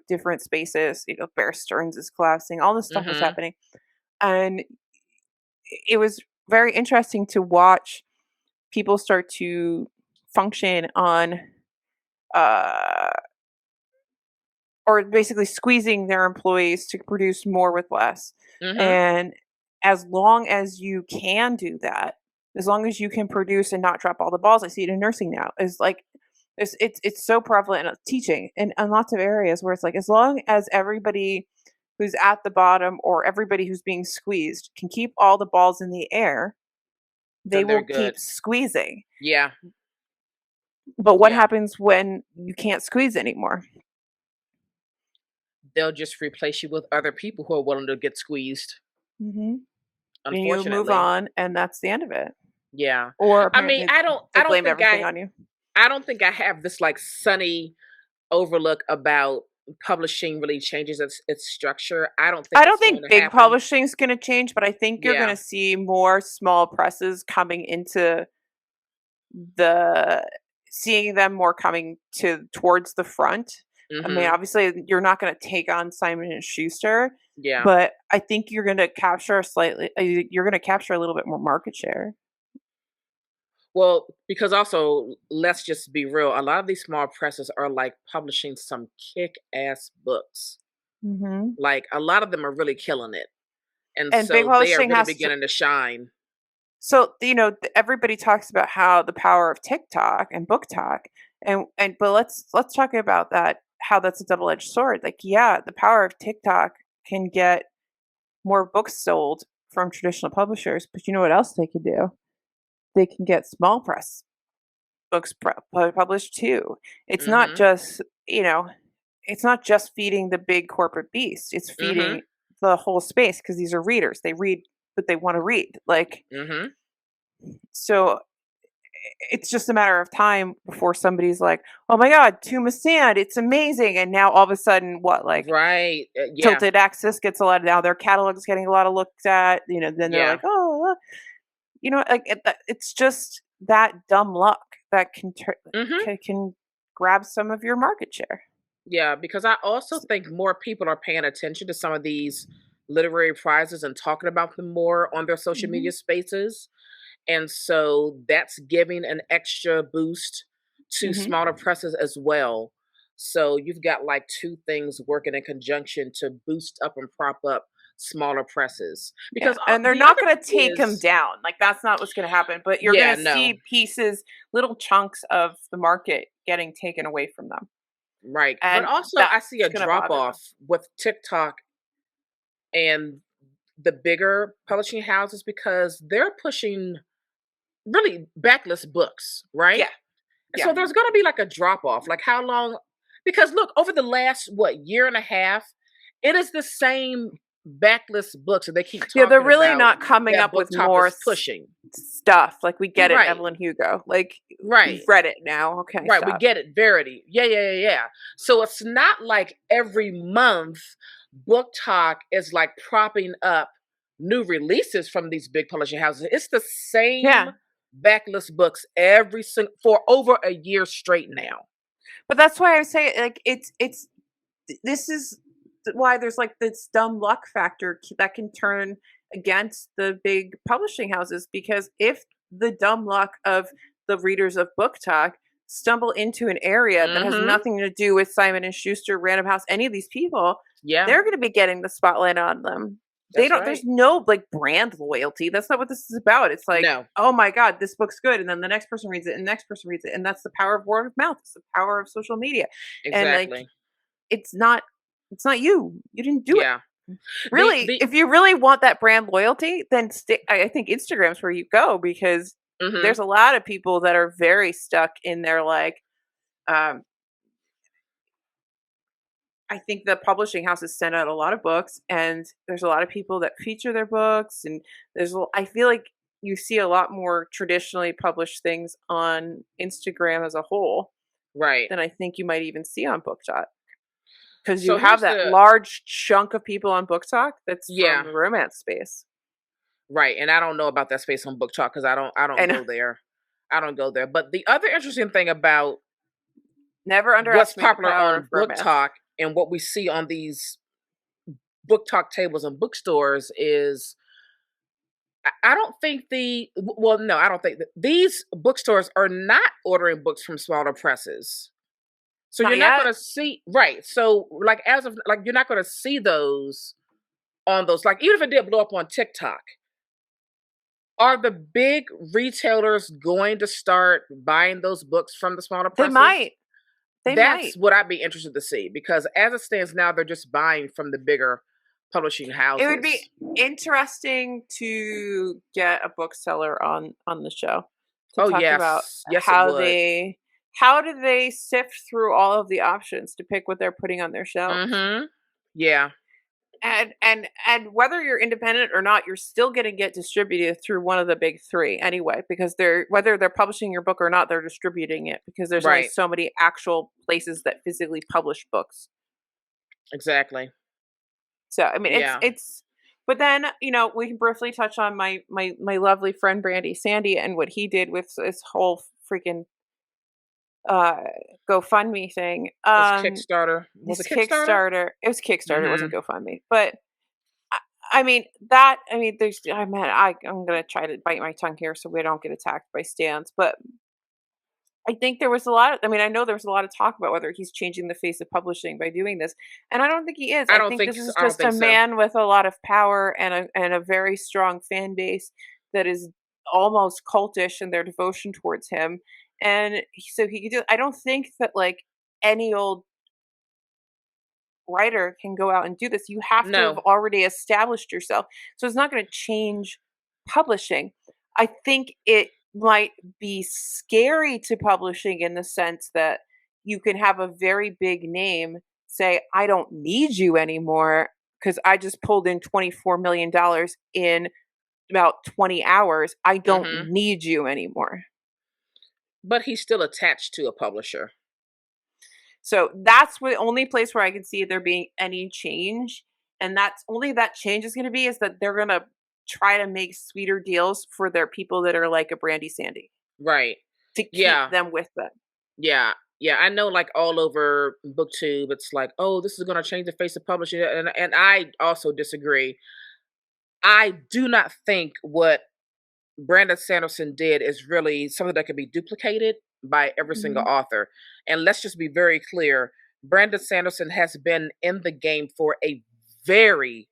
different spaces. Bear Stearns is collapsing. All this stuff was Mhm. happening, and it was very interesting to watch people start to function on uh or basically squeezing their employees to produce more with less. Mhm. And as long as you can do that, as long as you can produce and not drop all the balls, I see it in nursing now. Is like it's so prevalent in teaching in lots of areas where it's like as long as everybody who's at the bottom or everybody who's being squeezed can keep all the balls in the air, they Then they're will good. keep squeezing. Yeah. But what Yeah. happens when you can't squeeze anymore? They'll just replace you with other people who are willing to get squeezed, Hmm. And you move unfortunately. on, and that's the end of it. Yeah. Or I mean, apparently I don't they I don't blamed think everything I on you. I don't think I have this like sunny overlook about publishing really changes its structure. I don't think I don't it's going think to big happen. publishing's gonna change, but I think you're Yeah. gonna see more small presses coming into the seeing them more coming towards the front. I mean, Mhm. obviously, you're not gonna take on Simon& and Schuster, Yeah. but I think you're gonna capture a little bit more market share. Well, because also, let's just be real, a lot of these small presses are like publishing some kick-ass books. Mhm. Like a lot of them are really killing it. And And big so they are publishing really has to. beginning to shine. So, everybody talks about how the power of TikTok and BookTok, and but let's talk about that, how that's a double-edged sword. Like, yeah, the power of TikTok can get more books sold from traditional publishers, but you know what else they can do? They can get small press books published too. It's not Mhm. just, it's not just feeding the big corporate beast. It's Mhm. feeding the whole space because these are readers. They read what they want to read. Like, Mhm. so it's just a matter of time before somebody's like, "Oh my god, Tomb of Sand, it's amazing." And now all of a sudden, what, like Right. Yeah. Tilted Axis gets a lot now their catalog's getting a lot of looks at, then they're Yeah. like, "Oh, like it's just that dumb luck that Mhm. can grab some of your market share." Yeah, because I also think more people are paying attention to some of these literary prizes and talking about them more on their social Mhm. media spaces. And so that's giving an extra boost to Mhm. smaller presses as well. So you've got like two things working in conjunction to boost up and prop up smaller presses. Yeah, Because and they're the not other gonna thing take them is, down, like, that's not what's gonna happen, but you're yeah, gonna no, see pieces, little chunks of the market getting taken away from them, right. But and also, I see that's a gonna drop bother them. off with TikTok and the bigger publishing houses because they're pushing really backlist books, right? Yeah, So yeah. there's going to be like a drop off. Like how long? Because look, over the last year and a half, it is the same backlist books that they keep Yeah, they're talking really about not coming that up with BookTok more is pushing. stuff, like, we get it, Right, Evelyn Hugo, like, we've right, read it now, okay, right. We stop. get it, Verity. Yeah, yeah, yeah, yeah. So it's not like every month BookTok is like propping up new releases from these big publishing houses. It's the same Yeah, backlist books every single for over a year straight now. but that's why I say, like, this is why there's, like, this dumb luck factor that can turn against the big publishing houses, because if the dumb luck of the readers of Book Talk stumble into an area that has Mm-hmm. nothing to do with Simon and Schuster, Random House, any of these people, Yeah, they're going to be getting the spotlight on them. They that's don't. There's right. no, like, brand loyalty. That's not what this is about. It's like, No, oh my god, this book's good, and then the next person reads it, and the next person reads it, and that's the power of word of mouth. It's the power of social media, and, like, exactly. it's not it's not you. You didn't do it. Yeah. Really, The if you really want that brand loyalty, then I think Instagram's where you go, because mm-hmm. there's a lot of people that are very stuck in their, like, um I think the publishing houses send out a lot of books, and there's a lot of people that feature their books, and I feel like you see a lot more traditionally published things on Instagram as a whole Right. than I think you might even see on BookTok. Because you So have here's that the large chunk of people on BookTok that's from yeah, the romance space. right. And I don't know about that space on BookTok because I don't And go there. I don't go there. But the other interesting thing about never what's underestimate the popular power of on romance. BookTok and what we see on these BookTok tables and bookstores is I don't think well, no, I don't think that these bookstores are not ordering books from smaller presses. So you're Not not yet. going to see right. So like as of like you're not going to see those on those like even if it did blow up on TikTok, are the big retailers going to start buying those books from the smaller They presses? might. They That's might. what I'd be interested to see because as it stands now, they're just buying from the bigger publishing It would be houses. interesting to get a bookseller on the show to Oh talk about yes, yes it would. how do they sift through all of the options to pick what they're putting on their shelves. Mm-hmm. Yeah. And whether you're independent or not, you're still going to get distributed through one of the big three anyway, because whether they're publishing your book or not, they're distributing it, because there's only Right. so many actual places that physically publish books. Exactly. So I mean, Yeah. but then, we can briefly touch on my lovely friend Brandy Sandy and what he did with this whole freaking uh GoFundMe thing. This Kickstarter was His it Kickstarter? Kickstarter, it was Kickstarter, it wasn't Mm-hmm. GoFundMe. But I, I mean, there's I mean, I'm gonna try to bite my tongue here so we don't get attacked by stands, but I think there was a lot of, I mean, I know there was a lot of talk about whether he's changing the face of publishing by doing this, and I don't think he is. I I don't think think this so. is I don't just a think so. man with a lot of power and a very strong fan base that is almost cultish in their devotion towards him, and so he could do. I don't think that, like, any old writer can go out and do this. You have to have No. already established yourself. So it's not going to change publishing. I think it might be scary to publishing in the sense that you can have a very big name say, I don't need you anymore because I just pulled in $24 million in about 20 hours. I don't Mm-hmm. need you anymore. But he's still attached to a publisher. So that's the only place where I can see there being any change. And that's only that change is going to be is that they're going to try to make sweeter deals for their people that are like a Brandy Sandy Right. to keep Yeah. them with them. Yeah. Yeah. I know like all over BookTube, it's like, oh, this is gonna change the face of publishing. And I also disagree. I do not think what Brandon Sanderson did is really something that can be duplicated by every single Mhm. author. And let's just be very clear. Brandon Sanderson has been in the game for a very,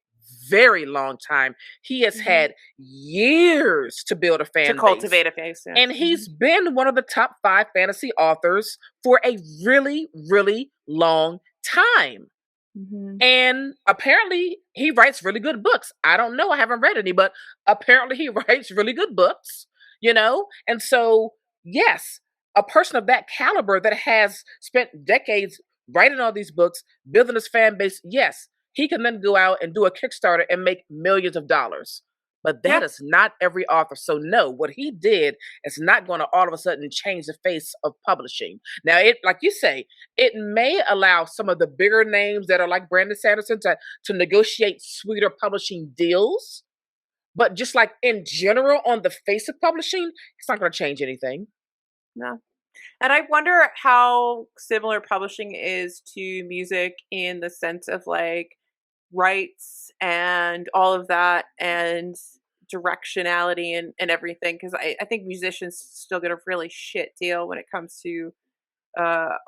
very long time. He has Mhm. had years to build a To fan base. cultivate a face, yeah. And Mhm. he's been one of the top 5 fantasy authors for a really, really long time. Mhm. And apparently he writes really good books. I don't know, I haven't read any, but apparently he writes really good books, you know? And so, yes, a person of that caliber that has spent decades writing all these books, building his fan base, yes, he can then go out and do a Kickstarter and make millions of dollars. But that Yeah. is not every author. So no, what he did is not going to all of a sudden change the face of publishing. Now, it, like you say, it may allow some of the bigger names that are like Brandon Sanderson to negotiate sweeter publishing deals. But just like in general, on the face of publishing, it's not going to change anything. No. And I wonder how similar publishing is to music in the sense of like rights and all of that and directionality and everything. Cause I think musicians still get a really shit deal when it comes to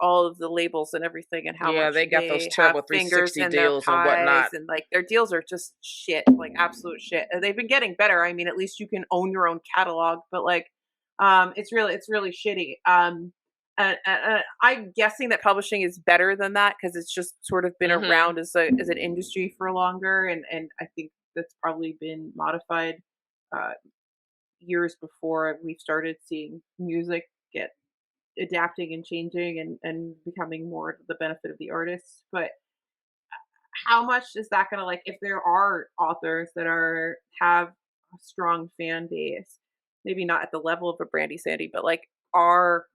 all of the labels and everything and how Yeah, much they got those they have terrible fingers 360 in their deals and pies whatnot. and like their deals are just shit, like absolute shit. They've been getting better. I mean, at least you can own your own catalog, but like it's really shitty. I'm guessing that publishing is better than that because it's just sort of been Hmm. around as an industry for longer, and I think that's probably been modified uh, years before we've started seeing music get adapting and changing and becoming more to the benefit of the artists. But how much is that going to like if there are authors that are have a strong fan base, maybe not at the level of a Brandy Sandy, but like are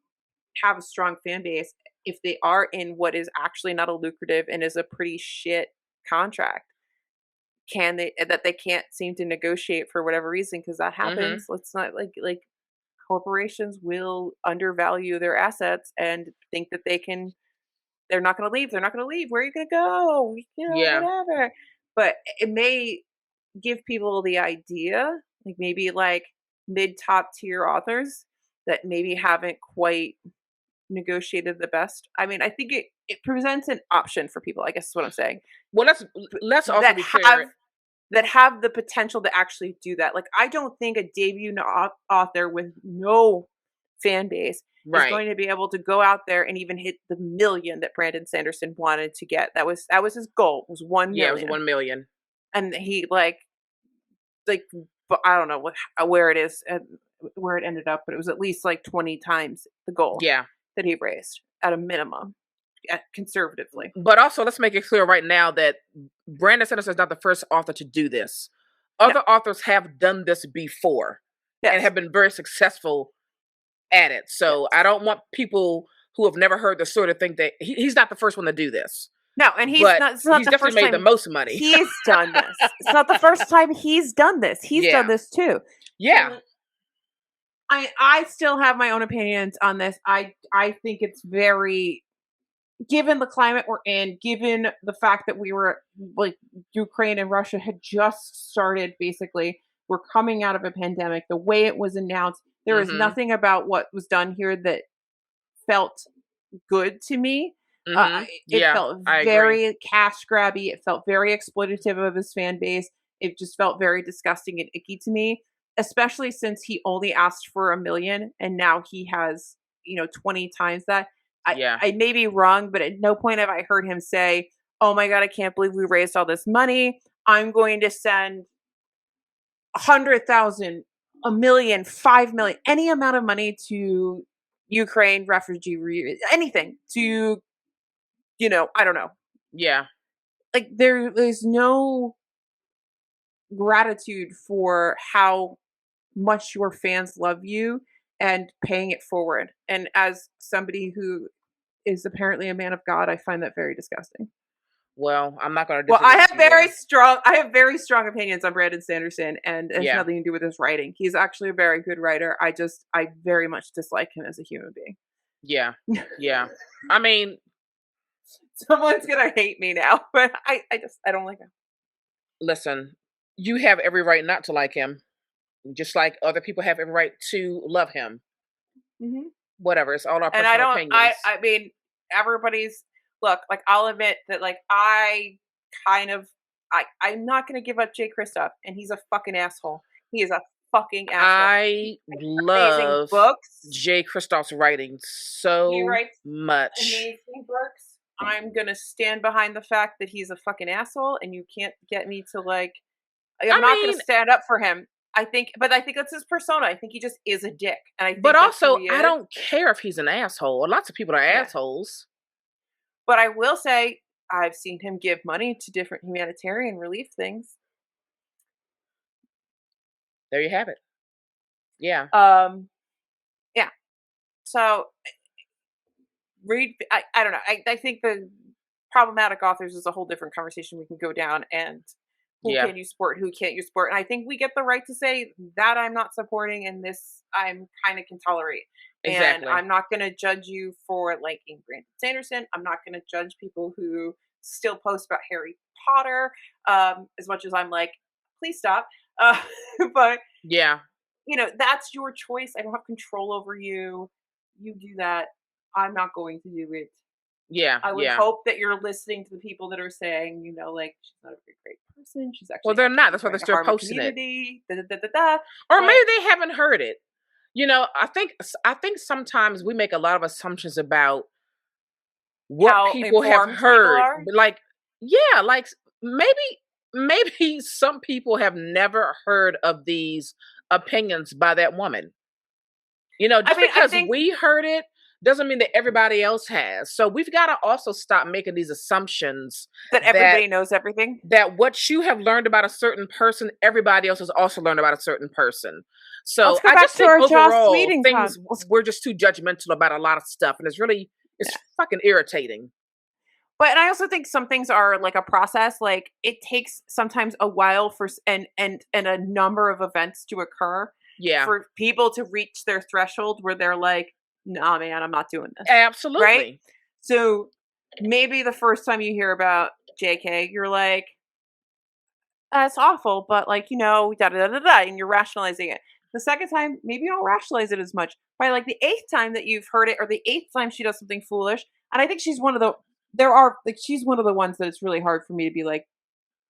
have a strong fan base if they are in what is actually not a lucrative and is a pretty shit contract, can they that they can't seem to negotiate for whatever reason because that Hmm. happens. Let's not like corporations will undervalue their assets and think that they're not going to leave. They're not going to leave. Where are you going to go? Yeah. Whatever. But it may give people the idea, like maybe like mid top tier authors that maybe haven't quite negotiated the best. I mean, I think it presents an option for people, I guess is what I'm saying, Well, let's also that be clear. have that have the potential to actually do that. Like, I don't think a debut author with no fan base is Right. going to be able to go out there and even hit the million that Brandon Sanderson wanted to get. That was his goal, was one Yeah, it was million, 1 million. and he like but I don't know where it is and where it ended up, but it was at least like 20 times the goal Yeah. that he raised at a minimum, conservatively. But also, let's make it clear right now that Brandon Sanderson is not the first author to do this. No. Other authors have done this before and Yes. have been very successful at it. So I Yes. don't want people who have never heard the story to think that he's not the first one to do this. No, and he's But not it's not he's the definitely first made the time most money. he's done this. It's not the first time he's done this. He's done Yeah. this too. Yeah. So I still have my own opinions on this. I think it's very given the climate we're in, given the fact that we were like Ukraine and Russia had just started basically, we're coming out of a pandemic, the way it was announced, there is Mhm. nothing about what was done here that felt good to me. Mhm. It Yeah, felt I agree. very cash grabby. It felt very exploitative of his fan base. It just felt very disgusting and icky to me, especially since he only asked for a million and now he has, 20 times that. Yeah. I may be wrong, but at no point have I heard him say, "Oh my god, I can't believe we raised all this money. I'm going to send 100,000, a million, 5 million, any amount of money to Ukraine refugee anything to, I don't know. Yeah. Like there's no gratitude for how much your fans love you and paying it forward. And as somebody who is apparently a man of God, I find that very disgusting. Well, I'm not gonna Well, disagree with you there. I have very strong opinions on Brandon Sanderson, and it has Yeah. nothing to do with his writing. He's actually a very good writer. I very much dislike him as a human being. Yeah. Yeah. I mean, Someone's gonna hate me now, but I don't like him. listen, you have every right not to like him, just like other people have every right to love him. Mhm. Whatever, it's all our And I personal don't opinions. I mean, everybody's look, like, I'll admit that, like, I kind of I'm not gonna give up Jay Kristoff, and he's a fucking asshole. He is a fucking asshole. He I writes amazing love books. Jay Kristoff's writing He so writes much. amazing books. I'm gonna stand behind the fact that he's a fucking asshole, and you can't get me to like. I'm I not gonna mean, stand up for him. I think that's his persona. I think he just is a dick, and I but think that's who also, he I is. don't care if he's an asshole. Lots of people are Yeah. assholes. But I will say I've seen him give money to different humanitarian relief things. There you have it. Yeah. Um, yeah. So read. I don't know. I think the problematic authors is a whole different conversation we can go down, and who Yeah. can you support, who can't you support. And I think we get the right to say that I'm not supporting and this I'm kind of can tolerate. And Exactly. I'm not going to judge you for liking Brandon Sanderson. I'm not going to judge people who still post about Harry Potter, as much as I'm like, please stop. Uh, but Yeah. that's your choice. I don't have control over you. You do that. I'm not going to do it. Yeah. I would Yeah. hope that you're listening to the people that are saying, like, she's not a very great person. She's Well, actually they're not. actively That's why they're trying to still harm the posting it. community. Da, da, da, da, da. Or But maybe they haven't heard it. I think sometimes we make a lot of assumptions about what how people have informed people heard. are. Like, yeah, like maybe some people have never heard of these opinions by that woman. I Just mean, I because think we heard it doesn't mean that everybody else has. So we've got to also stop making these assumptions that that everybody knows everything. that what you have learned about a certain person, everybody else has also learned about a certain person. Let's So go I back just to think our Joss overall Whedon things let's- we're just too judgmental about a lot of stuff, and it's yeah. fucking irritating. But and I also think some things are like a process. Like it takes sometimes a while for and a number of events to occur Yeah, for people to reach their threshold where they're like, "Nah, man, I'm not doing this." Right? absolutely. So maybe the first time you hear about JK, you're like, "That's awful," but like, da da da da da, and you're rationalizing it. The second time, maybe you don't rationalize it as much. By like the eighth time that you've heard it, or the eighth time she does something foolish, and I think she's one of the there are like she's one of the ones that it's really hard for me to be like,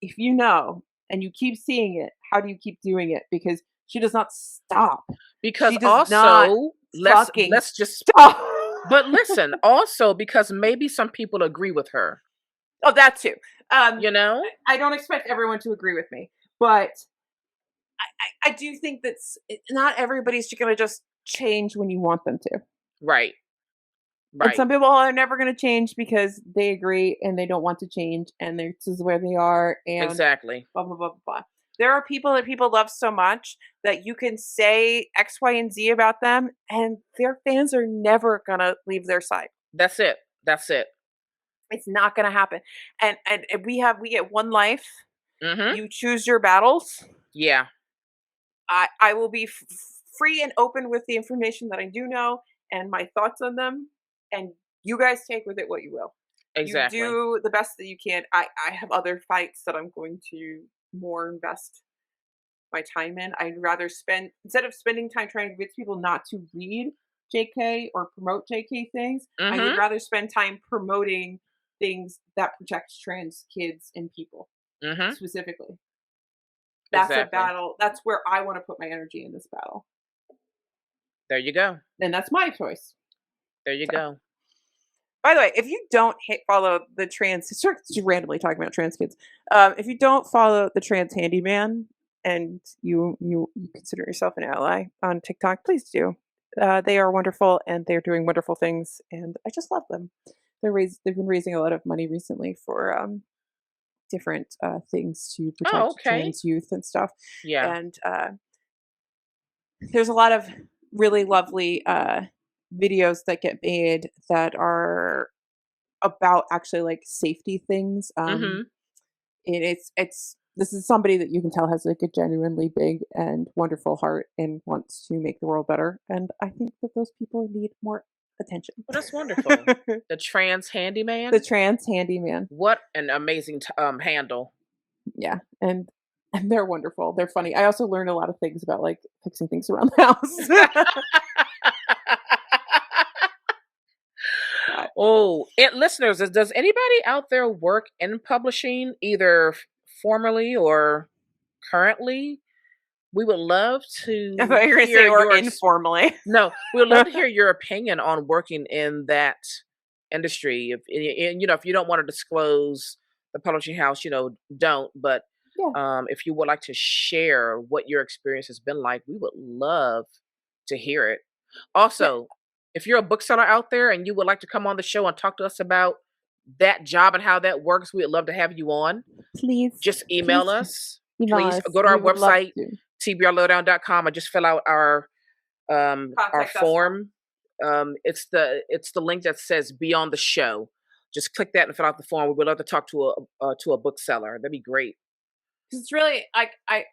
if you know and you keep seeing it, how do you keep doing it? Because she does not stop. Because She does not also fucking let's just stop. but listen, also because maybe some people agree with her, Oh, that too. you know? I don't expect everyone to agree with me, but I do think that not everybody's going to just change when you want them to. Right. And Right. some people are never going to change because they agree and they don't want to change and this is where they are and Exactly. blah, blah, blah, blah, blah. There are people that people love so much that you can say X, Y, and Z about them and their fans are never going to leave their side. That's it. That's it. It's not going to happen. And we get one life. Mhm. You choose your battles. Yeah. I will be free and open with the information that I do know and my thoughts on them, and you guys take with it what you will. You Exactly. do the best that you can. I have other fights that I'm going to more invest my time in. I'd rather spend instead of spending time trying to convince people not to read JK or promote JK things, I would Mhm. rather spend time promoting things that protect trans kids and people Mhm. specifically. That's a Exactly. battle. That's where I want to put my energy in this battle. There you go. And that's my choice. There you So, go. by the way, if you don't follow the trans, just randomly talking about trans kids, if you don't follow the trans handyman and you consider yourself an ally on TikTok, please do. They are wonderful and they're doing wonderful things, and I just love them. They've been raising a lot of money recently for different things to Oh, protect okay. trans youth and stuff, Yeah. and there's a lot of really lovely videos that get made that are about actually like safety things. Mhm. And it's this is somebody that you can tell has like a genuinely big and wonderful heart and wants to make the world better. And I think that those people need more attention. Well, that's wonderful. The trans The handyman. trans handyman. What an amazing handle. Yeah. And they're wonderful. They're funny. I also learned a lot of things about like fixing things around the house. But Oh, listeners, does anybody out there work in publishing, either formerly or currently, we would love I to thought you were gonna hear say or your informally. no, we would love to hear your opinion on working in that industry. If and, if you don't want to disclose the publishing house, don't. But Yeah. if you would like to share what your experience has been like, we would love to hear it. Yeah. Also, if you're a bookseller out there and you would like to come on the show and talk to us about that job and how that works, we would love to have you on. Please, Just email please us. email Please us. go to We our would love website, to tbrlowdown.com, and just fill out our contact us form. form. It's the link that says "Be on the show." Just click that and fill out the form. We would love to talk to a bookseller. That'd be great. 'Cause it's really like I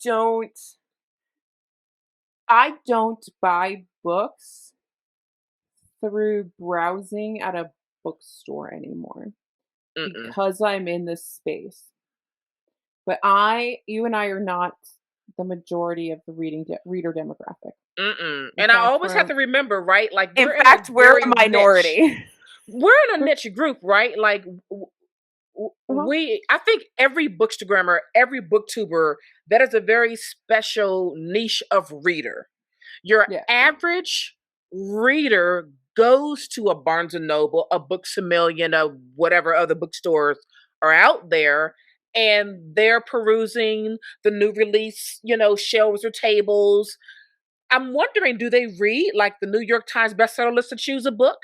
don't I don't buy books through browsing at a bookstore anymore Mm-mm, because I'm in this space. But you and I are not the majority of the reader demographic. mm-mm. In And I fact, always have to remember, right? Like in we're in a fact, we're very a niche. minority. We're in a niche group, right? Like Uh-huh. I think every bookstagrammer, every booktuber, that is a very special niche of reader. Your Yeah. average reader goes to a Barnes and Noble, a Books a Million, a whatever other bookstores are out there, and they're perusing the new release, shelves or tables. I'm wondering, do they read like the New York Times bestseller list to choose a book?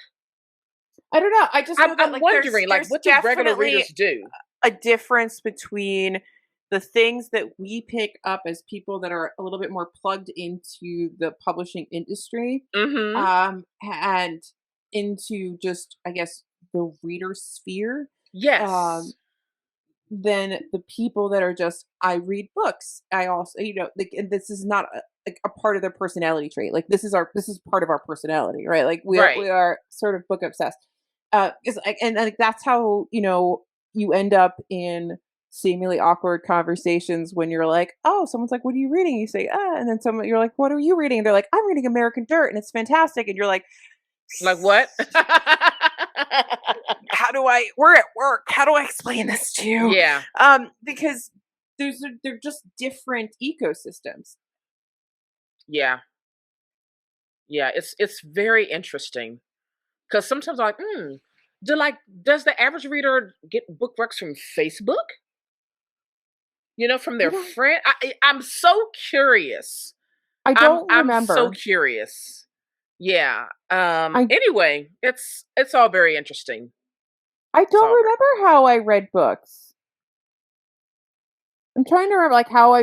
I don't know. I just I'm, know that I'm like there's wondering, like, there's what do regular definitely readers do? a difference between the things that we pick up as people that are a little bit more plugged into the publishing industry, Mm-hmm. and into just, I guess, the reader sphere, um, Yes. than the people that are just, I read books. I also, like, and this is not like a part of their personality trait. Like this is part of our personality, right? Like we Right. are sort of book obsessed. And like that's how you end up in seemingly awkward conversations when you're like, oh, someone's like, what are you reading? You say, and then you're like, what are you reading? And they're like, I'm reading American Dirt, and it's fantastic. And you're like, Like what? we're at work. How do I explain this to you? Yeah. Because they're just different ecosystems. Yeah. Yeah. It's very interesting because sometimes I'm like, does the average reader get book recs from Facebook? From I their don't friend? I'm so curious. I I'm don't I'm so remember. curious. Yeah. I Anyway, it's all very interesting. I It's don't all very remember how I read books. I'm trying to remember like how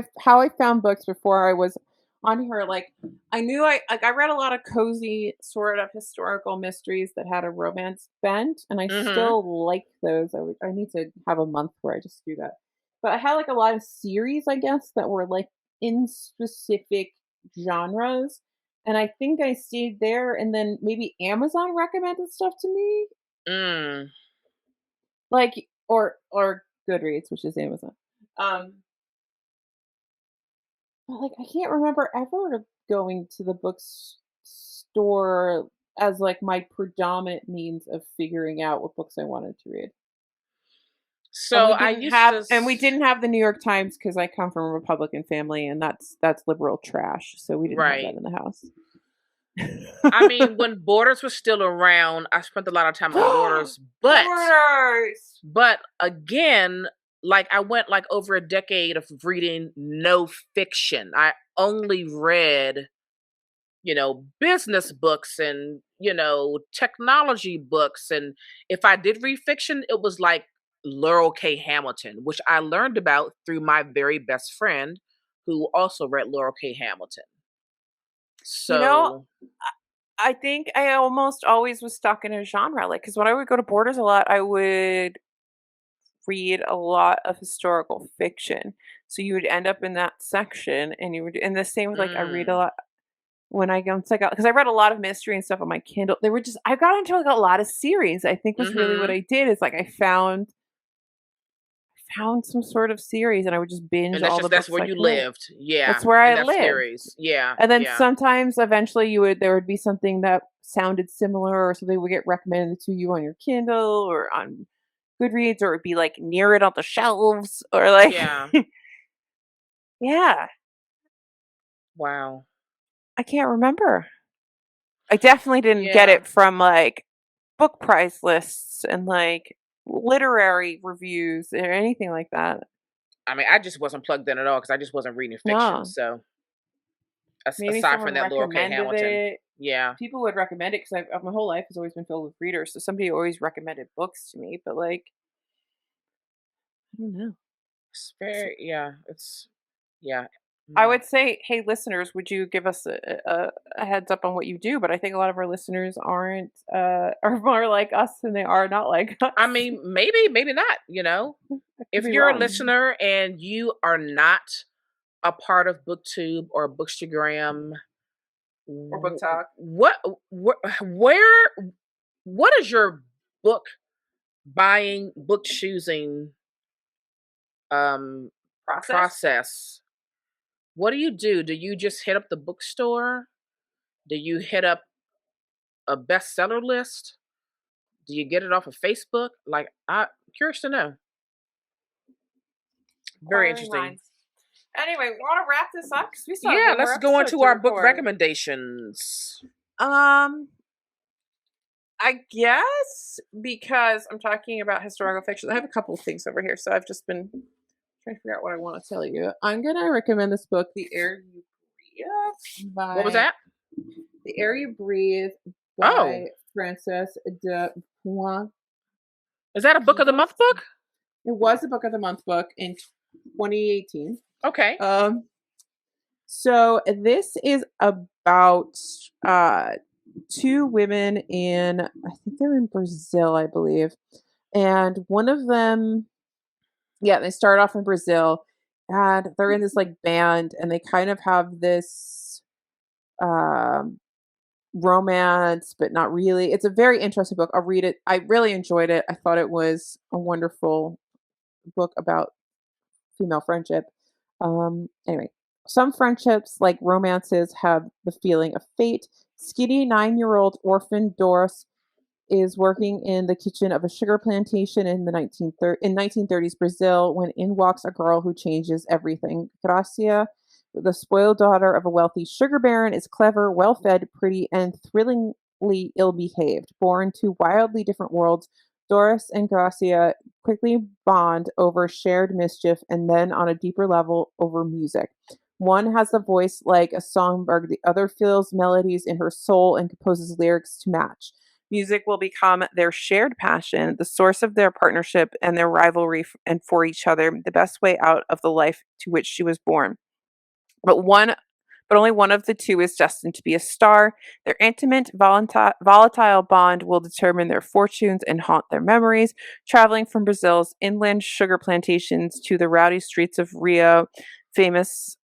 I found books before I was on here. Like I knew I read a lot of cozy sort of historical mysteries that had a romance bent, and I Mhm. still like those. I need to have a month where I just do that. But I had like a lot of series, I guess, that were like in specific genres. And I think I stayed there, and then maybe Amazon recommended stuff to me, Mm. like or Goodreads, which is Amazon. Um, But, like, I can't remember ever going to the bookstore as, like, my predominant means of figuring out what books I wanted to read. So I used to And we didn't have the New York Times because I come from a Republican family, and that's liberal trash, so we didn't have that right. in the house. I mean, when Borders was still around, I spent a lot of time on Borders, but Borders! again, like I went like over a decade of reading no fiction. I only read, business books and, technology books. And if I did read fiction, it was like Laurel K. Hamilton, which I learned about through my very best friend who also read Laurel K. Hamilton. You know, So, I think I almost always was stuck in a genre, like, because when I would go to Borders a lot, I would read a lot of historical fiction. So you would end up in that section, and you would, and the same with like I read a mm, lot when I go like because I read a lot of mystery and stuff on my Kindle. They were just I got into like a lot of series. I think was really what mm-hmm. I did is like I found some sort of series, and I would just binge And all the that's books where I you could. lived. Yeah. That's where In I that lived. series. Yeah. And then Yeah. sometimes eventually there would be something that sounded similar or something would get recommended to you on your Kindle or on Goodreads, or it'd be like near it on the shelves, or like, Yeah. yeah, Wow. I can't remember. I definitely didn't get Yeah. it from like book price lists and like literary reviews or anything like that. I mean, I just wasn't plugged in at all because I just wasn't reading fiction. No, So maybe aside from someone that Laura K. recommended Hamilton, it. yeah. People would recommend it because my whole life has always been filled with readers. So somebody always recommended books to me, but like, I don't know. It's So very, yeah. It's, yeah. I Mm. would say, hey, listeners, would you give us a heads up on what you do? But I think a lot of our listeners aren't, are more like us than they are not like I us. mean, maybe, maybe not, you know. I could If be you're a wrong. listener and you are not a part of BookTube or Bookstagram, Or book talk what, where, what is your book buying, book choosing um process. process? What do you do? Do you just hit up the bookstore? Do you hit up a bestseller list? Do you get it off of Facebook? Like, I'm curious to know. Very Inquiring interesting. minds. Anyway, we want to wrap this up because we still have Yeah, one more let's go on episode to to our book record. recommendations. Um, I guess because I'm talking about historical fiction, I have a couple of things over here, so I've just been trying to figure out what I want to tell you. I'm gonna recommend this book, "The Air You Breathe" What was by that? "The Air You Breathe" Oh, by Frances de Pointiers. is that a book of the month book? It was a book of the month book in 2018. Okay. Um, so this is about two women in, I think they're in Brazil, I believe. And one of them, yeah, they start off in Brazil and they're in this like band and they kind of have this um romance, but not really. It's a very interesting book. I'll read it. I really enjoyed it. I thought it was a wonderful book about female friendship. Anyway, some friendships, like romances, have the feeling of fate. Skinny 9-year-old orphan Doris is working in the kitchen of a sugar plantation in the 1930s Brazil when in walks a girl who changes everything. Gracia, the spoiled daughter of a wealthy sugar baron, is clever, well-fed, pretty, and thrillingly ill-behaved. Born to wildly different worlds, Doris and Gracia quickly bond over shared mischief and then on a deeper level over music. One has a voice like a songbird, the other feels melodies in her soul and composes lyrics to match. Music will become their shared passion, the source of their partnership and their rivalry and for each other, the best way out of the life to which she was born. But one but only one of the two is destined to be a star. Their intimate, volatile bond will determine their fortunes and haunt their memories. Traveling from Brazil's inland sugar plantations to the rowdy streets of Rio's famous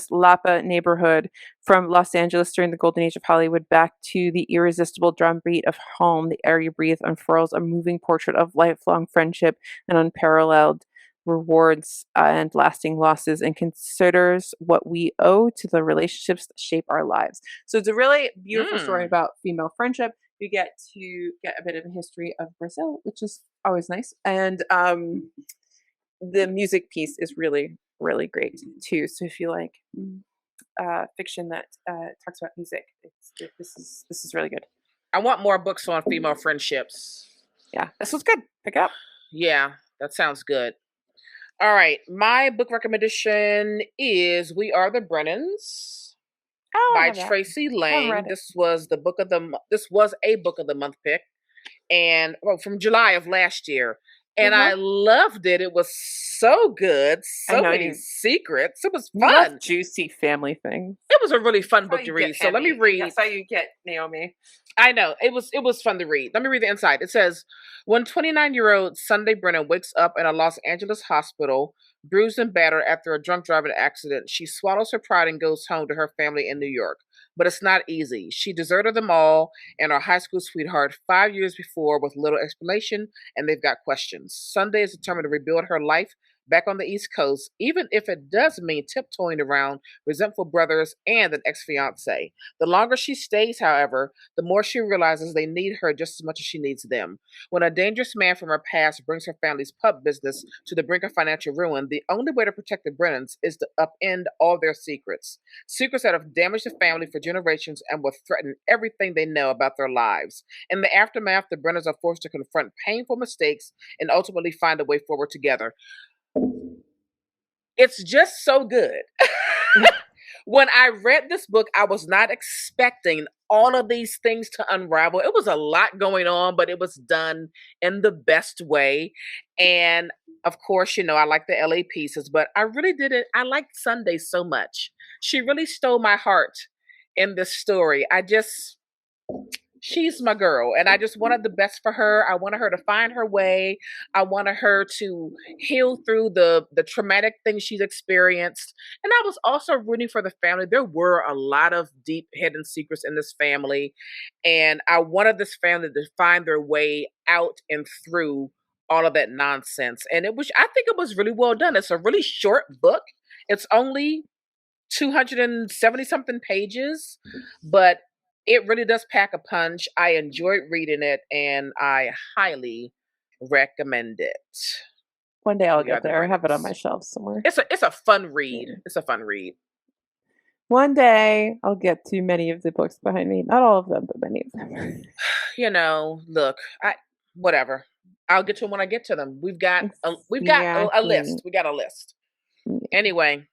Lapa neighborhood, from Los Angeles during the golden age of Hollywood back to the irresistible drumbeat of home, The Air You Breathe unfurls a moving portrait of lifelong friendship and unparalleled rewards and lasting losses, and considers what we owe to the relationships that shape our lives. So it's a really beautiful story Mm. about female friendship. You get to get a bit of a history of Brazil, which is always nice. And the music piece is really, really great too. So if you like fiction that talks about music, this is really good. I want more books on female friendships. Yeah, this was good. Pick it up. Yeah, that sounds good. All right, my book recommendation is "We Are the Brennans" Oh, I by have that. Tracy I haven't Lang. read it. This was the book of the this was a book of the month pick, and well, from July of last year. And Uh-huh. I loved it. It was so good. I So know many you. secrets. It was You love fun. juicy family things. It was a really fun That's how book to you get read. So let me Emmy. read. That's how you get Naomi. I know. It was fun to read. Let me read the inside. It says, when 29-year-old Sunday Brennan wakes up in a Los Angeles hospital, bruised and battered after a drunk driving accident, she swallows her pride and goes home to her family in New York. But it's not easy. She deserted them all and her high school sweetheart 5 years before with little explanation, and they've got questions. Sunday is determined to rebuild her life back on the East Coast, even if it does mean tiptoeing around resentful brothers and an ex fiance. The longer she stays, however, the more she realizes they need her just as much as she needs them. When a dangerous man from her past brings her family's pub business to the brink of financial ruin, the only way to protect the Brennans is to upend all their secrets. Secrets that have damaged the family for generations and will threaten everything they know about their lives. In the aftermath, the Brennans are forced to confront painful mistakes and ultimately find a way forward together. It's just so good. When I read this book, I was not expecting all of these things to unravel. It was a lot going on, but it was done in the best way. And of course, I like the LA pieces, but I really didn't. I liked Sunday so much. She really stole my heart in this story. She's my girl, and I just wanted the best for her. I wanted her to find her way. I wanted her to heal through the traumatic things she's experienced. And I was also rooting for the family. There were a lot of deep hidden secrets in this family, and I wanted this family to find their way out and through all of that nonsense. And I think it was really well done. It's a really short book. It's only 270 something pages, but it really does pack a punch. I enjoyed reading it, and I highly recommend it. One day I'll get there. I have it on my shelf somewhere. It's a fun read. It's a fun read. One day I'll get to many of the books behind me. Not all of them, but many of them. Look, whatever. I'll get to them when I get to them. We've got a list. We got a list. Anyway,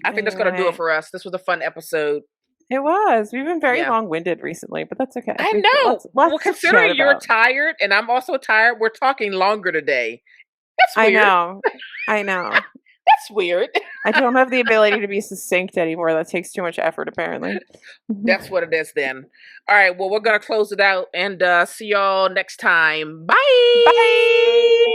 I think that's gonna do it for us. This was a fun episode. It was. We've been very long-winded recently, but that's okay. I know. Well, considering you're tired and I'm also tired, we're talking longer today. That's weird. I know. That's weird. I don't have the ability to be succinct anymore. That takes too much effort, apparently. That's what it is then. All right. Well, we're going to close it out and see y'all next time. Bye. Bye.